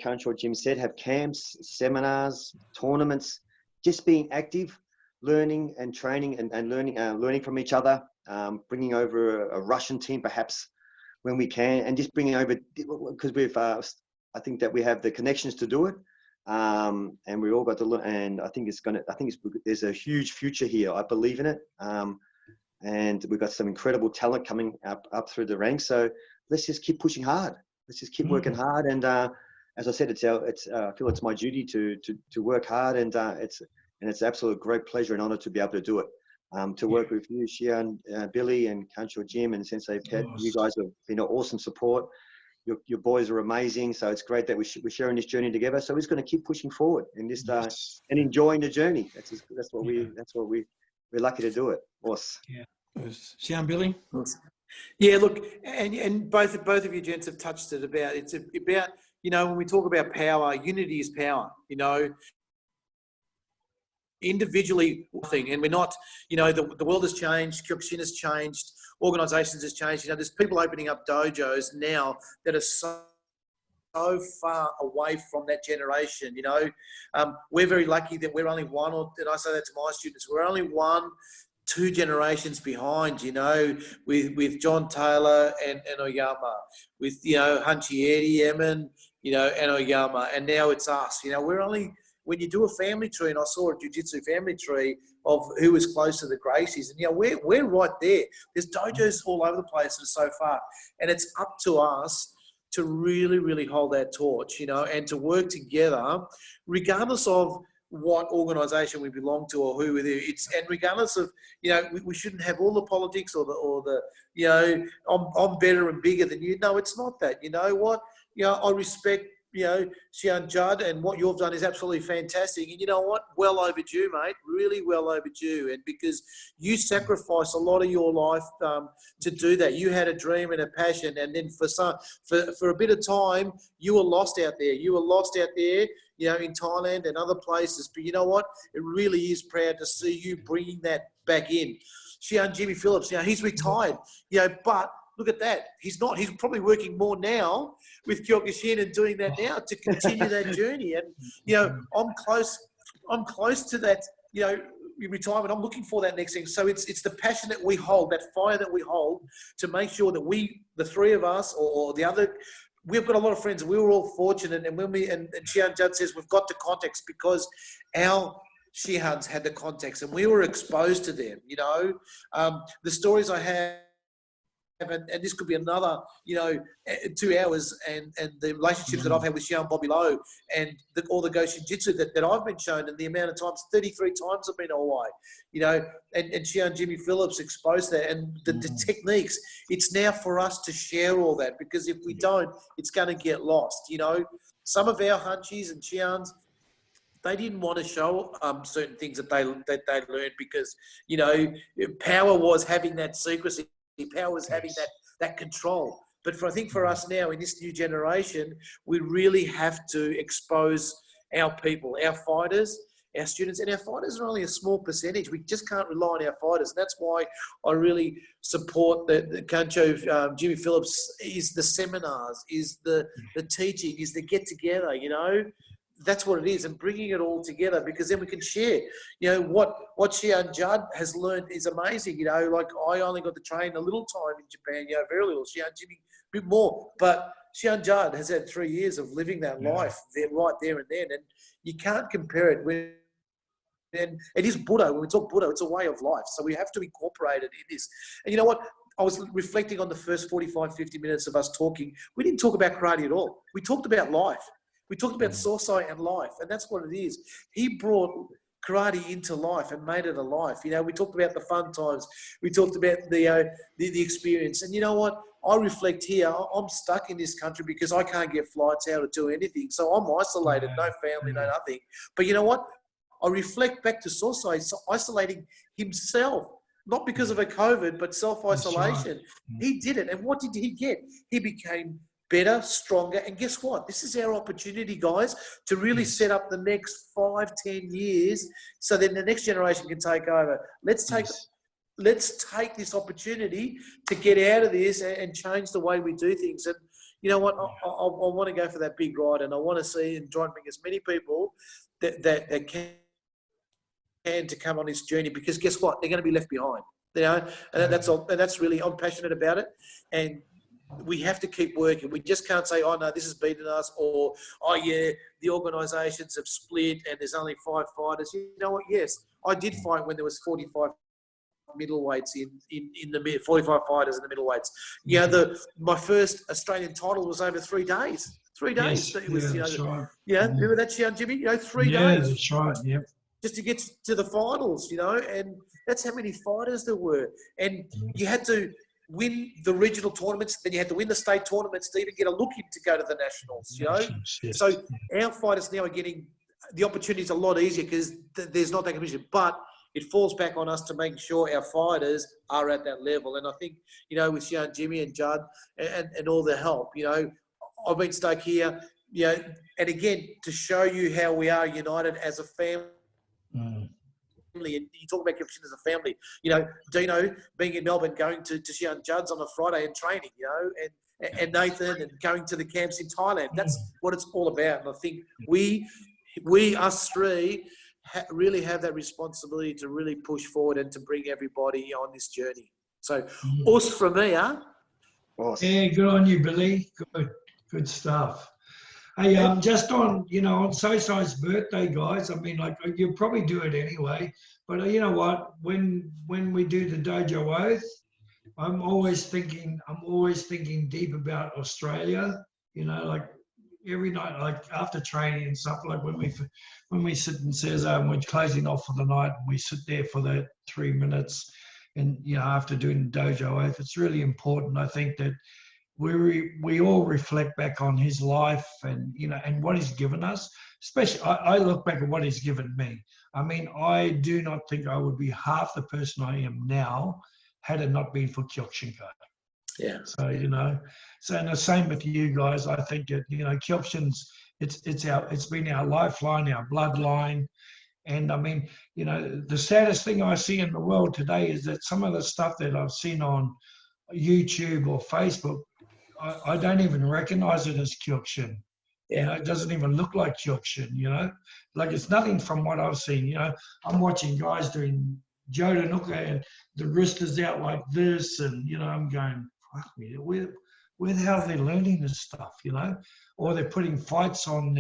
Kancho Jim said, have camps, seminars, tournaments, just being active, learning and training and learning from each other, bringing over a Russian team perhaps when we can, and just bringing over, because I think that we have the connections to do it. And we all got to learn, and I think there's a huge future here. I believe in it. And we've got some incredible talent coming up through the ranks. So let's just keep pushing hard. Let's just keep working hard. And as I said, I feel it's my duty to work hard, and it's an absolute great pleasure and honor to be able to do it. To work with you, Shihan, Billy, and Kancho Jim, and Sensei Pat. You guys have been an awesome support. Your boys are amazing. So it's great that we're sharing this journey together. So we're just going to keep pushing forward and just and enjoying the journey. That's what we're lucky to do it. Awesome. Yeah. Shihan, Billy. Yeah, look, and both of you gents have touched it about. It's about, you know, when we talk about power, unity is power. You know, individually thing, and we're not, you know, the world has changed, Kyokushin has changed, organisations has changed. You know, there's people opening up dojos now that are so far away from that generation. You know, we're very lucky that we're only one, and I say that to my students, we're only 1-2 generations behind, you know, with John Taylor and Oyama, with, you know, Hunchy Eddie, Emin, you know, and Oyama, and now it's us. You know, we're only, when you do a family tree, and I saw a jiu-jitsu family tree of who was close to the Gracies, and, you know, we're right there. There's dojos all over the place that are so far, and it's up to us to really, really hold that torch, you know, and to work together, regardless of what organisation we belong to or who we're there. And regardless of, you know, we shouldn't have all the politics or the you know, I'm better and bigger than you. No, it's not that. You know what? You know, I respect you know, Shihan, Judd, and what you've done is absolutely fantastic. And you know what? Well overdue, mate. Really well overdue. And because you sacrificed a lot of your life to do that. You had a dream and a passion, and then for a bit of time, you were lost out there. You were lost out there, you know, in Thailand and other places. But you know what? It really is proud to see you bringing that back in. Shihan Jimmy Phillips, you know, he's retired, you know, but look at that. He's not. He's probably working more now with Kyokushin and doing that now to continue that journey. And, you know, I'm close to that, you know, retirement. I'm looking for that next thing. So it's the passion that we hold, that fire that we hold to make sure that we, the three of us or the other, we've got a lot of friends and we were all fortunate. And when and Shihan Judd says we've got the context because our Shihans had the context and we were exposed to them, you know. The stories I have, and this could be another, you know, 2 hours, and the relationships that I've had with Shihan Bobby Lowe and all the Go Shinjitsu that I've been shown, and the amount of times, 33 times I've been away, you know, and Shihan Jimmy Phillips exposed that, and the techniques. It's now for us to share all that, because if we don't, it's going to get lost, you know. Some of our hunchies and Shihans, they didn't want to show certain things that they learned because, you know, power was having that secrecy. Power was having that control. But I think for us now in this new generation, we really have to expose our people, our fighters, our students, and our fighters are only a small percentage. We just can't rely on our fighters. And that's why I really support the Kancho Jimmy Phillips is the seminars, is the teaching, is the get together, you know. That's what it is, and bringing it all together, because then we can share. You know, what Shihan Judd has learned is amazing. You know, like I only got to train a little time in Japan, you know, very little. Shihan Jimmy, a bit more. But Shihan Judd has had 3 years of living that life there, right there and then. And you can't compare it with, and it is Buddha. When we talk Buddha, it's a way of life. So we have to incorporate it in this. And you know what? I was reflecting on the first 45, 50 minutes of us talking. We didn't talk about karate at all. We talked about life. We talked about Sosai and life, and that's what it is. He brought karate into life and made it a life. You know, we talked about the fun times. We talked about the experience. And you know what? I reflect here. I'm stuck in this country because I can't get flights out or do anything. So I'm isolated, no family, no nothing. But you know what? I reflect back to Sosai isolating himself, not because of a COVID, but self-isolation. Right. He did it. And what did he get? He became better, stronger, and guess what? This is our opportunity, guys, to really set up the next 5, 10 years so then the next generation can take over. Let's take this opportunity to get out of this and change the way we do things. And you know what? I want to go for that big ride, and I want to see and try and bring as many people that can to come on this journey, because guess what? They're going to be left behind. You know, and that's all. And that's really, I'm passionate about it, and we have to keep working. We just can't say, oh, no, this has beaten us, or, oh, yeah, the organisations have split and there's only 5 fighters. You know what? Yes, I did fight when there was 45 middleweights in the 45 fighters in the middleweights. You know, my first Australian title was over 3 days. 3 days. Yes, it was, that's right. Yeah, remember that, Shihan Jimmy? You know, 3 days. Yeah, that's right, yep. Just to get to the finals, you know, and that's how many fighters there were. And you had to win the regional tournaments, then you had to win the state tournaments to even get a look in to go to the nationals, you know. Yes. So our fighters now are getting the opportunities a lot easier because there's not that competition, but it falls back on us to make sure our fighters are at that level. And I think, you know, with Shihan Jimmy and Judd and all the help, you know, I've been stuck here, you know, and again, to show you how we are united as a family. And you talk about Kyokushin as a family, you know, Dino being in Melbourne, going to Shihan Judd's on a Friday and training, you know, and Nathan and going to the camps in Thailand. That's what it's all about. And I think we us three, really have that responsibility to really push forward and to bring everybody on this journey. So, us from me, huh? Awesome. Yeah, good on you, Billy. Good stuff. Hey, just on, you know, on Sosai's birthday, guys, I mean, like, you'll probably do it anyway, but you know what, when we do the dojo oath, I'm always thinking deep about Australia, you know, like every night, like after training and stuff, like when we sit in Cesar and we're closing off for the night, and we sit there for that 3 minutes, and, you know, after doing the dojo oath, it's really important, I think, that we all reflect back on his life and, you know, and what he's given us. Especially, I look back at what he's given me. I mean, I do not think I would be half the person I am now had it not been for KyokushinKai. Yeah. So, you know, so and the same with you guys. I think that, you know, Kyokushin's, it's been our lifeline, our bloodline. And I mean, you know, the saddest thing I see in the world today is that some of the stuff that I've seen on YouTube or Facebook, I don't even recognize it as Kyokushin. Yeah. You know, it doesn't even look like Kyokushin, you know. Like, it's nothing from what I've seen, you know. I'm watching guys doing Jodo Nuka and the wrist is out like this, and, you know, I'm going, fuck me, where the hell are they learning this stuff, you know? Or they're putting fights on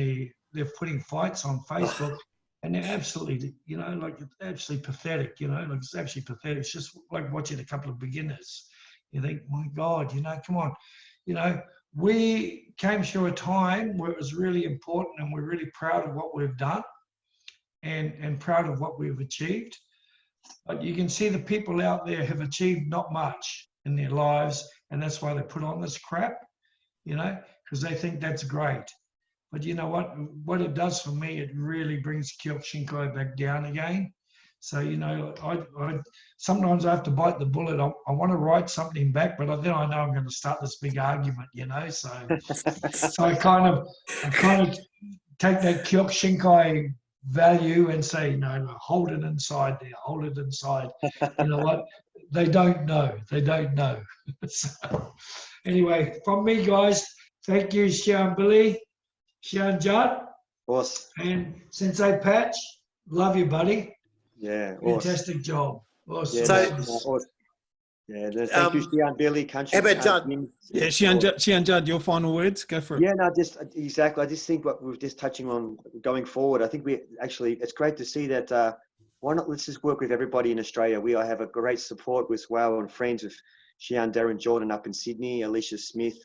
Facebook, and they're absolutely, you know, like, it's absolutely pathetic, you know, like, it's actually pathetic. It's just like watching a couple of beginners. You think, my God, you know, come on. You know, we came through a time where it was really important, and we're really proud of what we've done and proud of what we've achieved. But you can see the people out there have achieved not much in their lives, and that's why they put on this crap, you know, because they think that's great. But you know what it does for me, it really brings KyokushinKai back down again. So, you know, I sometimes I have to bite the bullet. I want to write something back, but then I know I'm going to start this big argument, you know. So I kind of take that Kyokushinkai value and say, no, hold it inside there, hold it inside. You know what? They don't know. So, anyway, from me, guys, thank you, Shihan Billy, Shihan Judd, Awesome. and Sensei Patch. Love you, buddy. Yeah, Fantastic job. Awesome. Yeah, So- yeah, thank you, Shihan, Billy, Kancho. How about Judd? Yeah, Shihan Judd, your final words. Go for it. Yeah, no, just exactly. I just think what we were just touching on going forward. I think it's great to see that. Why not? Let's just work with everybody in Australia. I have a great support with and friends with Shihan, Darren Jordan up in Sydney, Alicia Smith.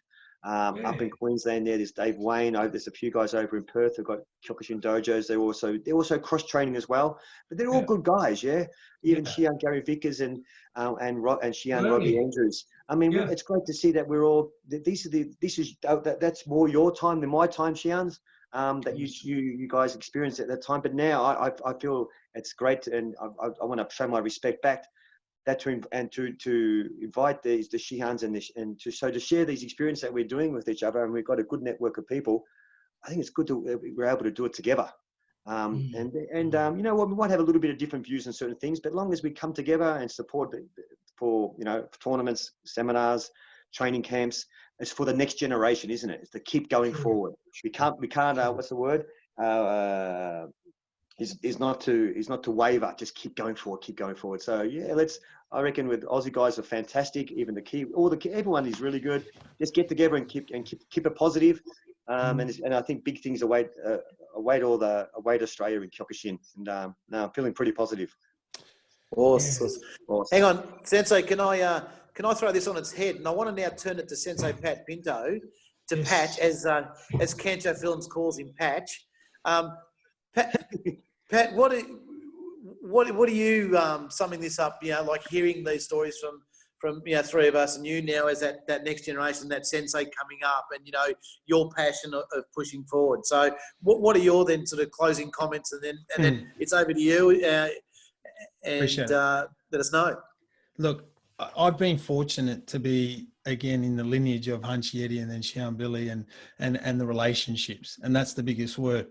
Up in Queensland, there's Dave Wayne. There's a few guys over in Perth who've got Kyokushin dojos. They're also cross training as well. But they're all good guys, yeah. Even Shihan, Gary Vickers, and Shihan, Robbie Andrews. I mean, it's great to see that we're all. That's more your time than my time, Shihan's. That you guys experienced at that time. But now I feel it's great, and I want to show my respect back. That to invite the Shihans to share these experiences that we're doing with each other, and we've got a good network of people. I think it's good we're able to do it together. And you know what, we might have a little bit of different views on certain things, but as long as we come together and support for tournaments, seminars, training camps, it's for the next generation, isn't it? It's to keep going forward. We can't. What's the word? Is not to waver. Just keep going forward. So yeah, I reckon with Aussie guys are fantastic. Even everyone is really good. Just get together and keep it positive. And I think big things await Australia in Kyokushin. And now I'm feeling pretty positive. Awesome. Hang on, Sensei. Can I throw this on its head? And I want to now turn it to Sensei Pat Pinto, to Patch, as Kancho Films calls him, Patch. Pat, what do you summing this up? You know, like hearing these stories from three of us, and you now as that next generation, that sensei coming up, and your passion of pushing forward. So, what are your then sort of closing comments, and then it's over to you, and let us know. Look, I've been fortunate to be again in the lineage of Hanchieti and then Shihan Billy and the relationships, and that's the biggest word.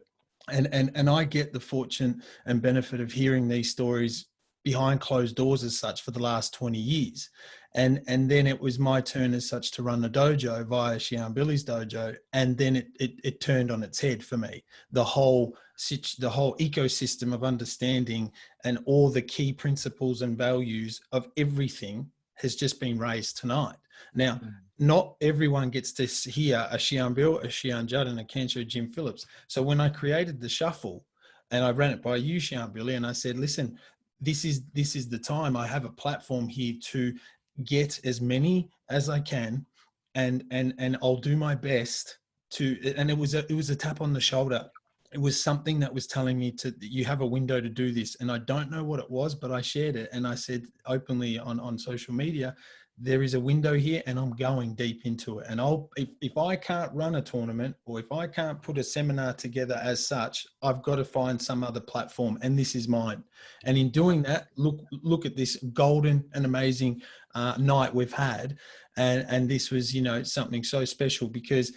And I get the fortune and benefit of hearing these stories behind closed doors as such for the last 20 years. And then it was my turn as such to run the dojo via Shihan Billy's dojo. And then it turned on its head for me. The whole ecosystem of understanding and all the key principles and values of everything has just been raised tonight. Now, not everyone gets to hear a Shihan Bill, a Shihan Judd, and a Kancho Jimmy Phillips. So when I created the shuffle and I ran it by you, Shihan Billy, and I said, listen, this is the time. I have a platform here to get as many as I can, and I'll do my best to. And it was a tap on the shoulder. It was something that was telling me you have a window to do this. And I don't know what it was, but I shared it. And I said openly on social media there is a window here and I'm going deep into it. And if I can't run a tournament, or if I can't put a seminar together as such, I've got to find some other platform, and this is mine. And in doing that, look at this golden and amazing night we've had. And this was, you know, something so special, because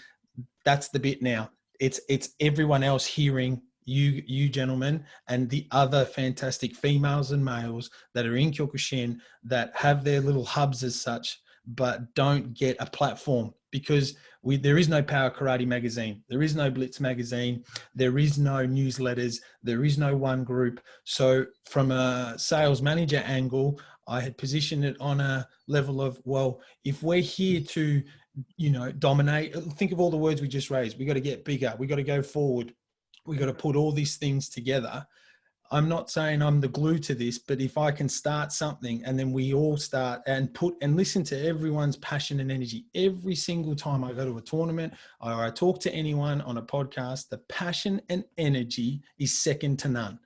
that's the bit now. It's everyone else hearing you gentlemen and the other fantastic females and males that are in Kyokushin that have their little hubs as such, but don't get a platform, because there is no Power Karate magazine. There is no Blitz magazine. There is no newsletters. There is no one group. So from a sales manager angle, I had positioned it on a level of, well, if we're here to, you know, dominate, think of all the words we just raised. We got to get bigger. We got to go forward. We got to put all these things together. I'm not saying I'm the glue to this, but if I can start something and then we all start and listen to everyone's passion and energy every single time I go to a tournament or I talk to anyone on a podcast, the passion and energy is second to none.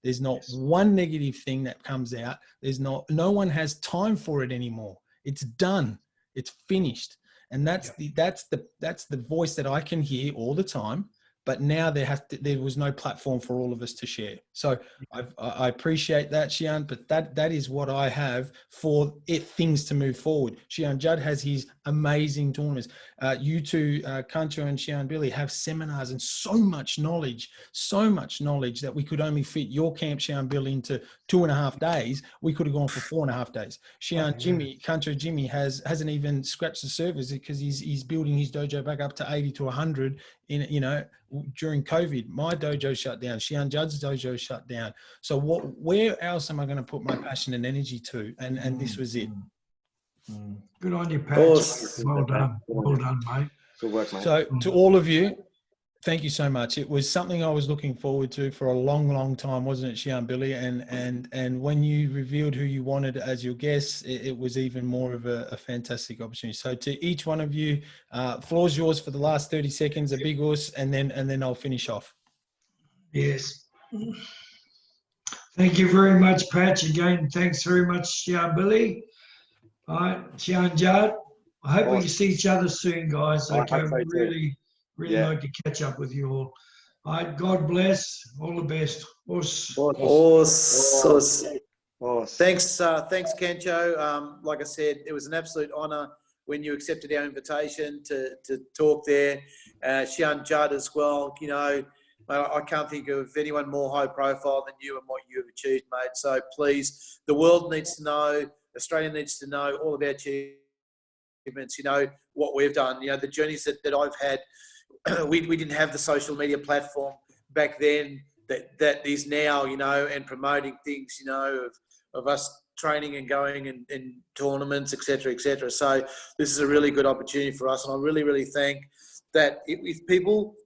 There's not one negative thing that comes out. No one has time for it anymore. It's done. It's finished. And that's the voice that I can hear all the time. But now there was no platform for all of us to share. So I appreciate that, Shihan, but that is what I have for things to move forward. Shihan, Judd has his amazing tournaments. You two, Kancho and Shihan Billy, have seminars and so much knowledge that we could only fit your camp, Shihan Billy, into 2.5 days. We could have gone for 4.5 days. Shihan Jimmy, Kancho Jimmy hasn't even scratched the surface because he's building his dojo back up to 80 to 100 during COVID. My dojo shut down. Shihan Judd's dojo shut down. So where else am I going to put my passion and energy to? And this was it. Good on you, Pat. Well done. Well done, mate. Good work, mate. So to all of you, thank you so much. It was something I was looking forward to for a long, long time, wasn't it, Shihan Billy? And when you revealed who you wanted as your guest, it was even more of a fantastic opportunity. So to each one of you, floor's yours for the last 30 seconds, a big us, and then I'll finish off. Yes. Thank you very much, Patch. Again, thanks very much, Shihan Billy. All right, Shihan Judd. I hope we can see each other soon, guys. Okay, really like to catch up with you all. All right, God bless. All the best. Thanks, Kancho. Like I said, it was an absolute honour when you accepted our invitation to talk there. Shihan Judd as well. You know, I can't think of anyone more high profile than you and what you have achieved, mate. So please, the world needs to know, Australia needs to know all of our achievements, you know, what we've done, you know, the journeys that I've had. We didn't have the social media platform back then that is now, you know, and promoting things, you know, of us training and going in tournaments, et cetera, So this is a really good opportunity for us. And I really, really think that if people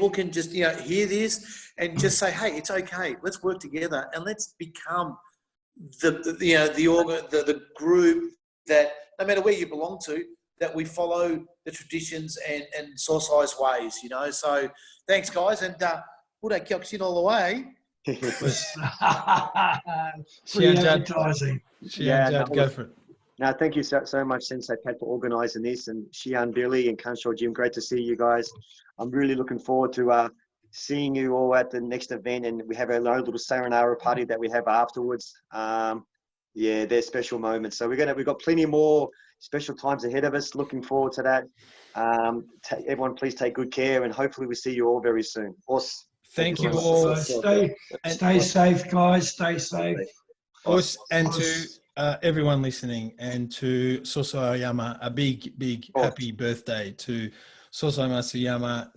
can just, you know, hear this and just say, hey, it's okay, let's work together and let's become the group that no matter where you belong to, that we follow the traditions and Sosai's ways, you know. So thanks, guys, and Buddha Kyokushin all the way. Free advertising. Judd, go for it. No, thank you so much, Sensei Pat, for organising this, and Shihan Billy and Kancho Jim. Great to see you guys. I'm really looking forward to seeing you all at the next event, and we have our own little sayonara party that we have afterwards. Yeah, they're special moments. So we've got plenty more special times ahead of us. Looking forward to that. Everyone, please take good care, and hopefully we see you all very soon. Thank you all. Stay safe, guys. Stay safe. And to everyone listening, and to Sosai Oyama, a big happy birthday to Sosai Mas Oyama.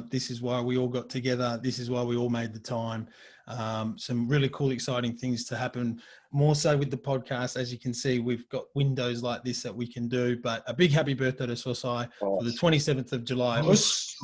This is why we all got together. This is why we all made the time. Some really cool, exciting things to happen. More so with the podcast, as you can see, we've got windows like this that we can do. But a big happy birthday to Sosai for the 27th of July. Us.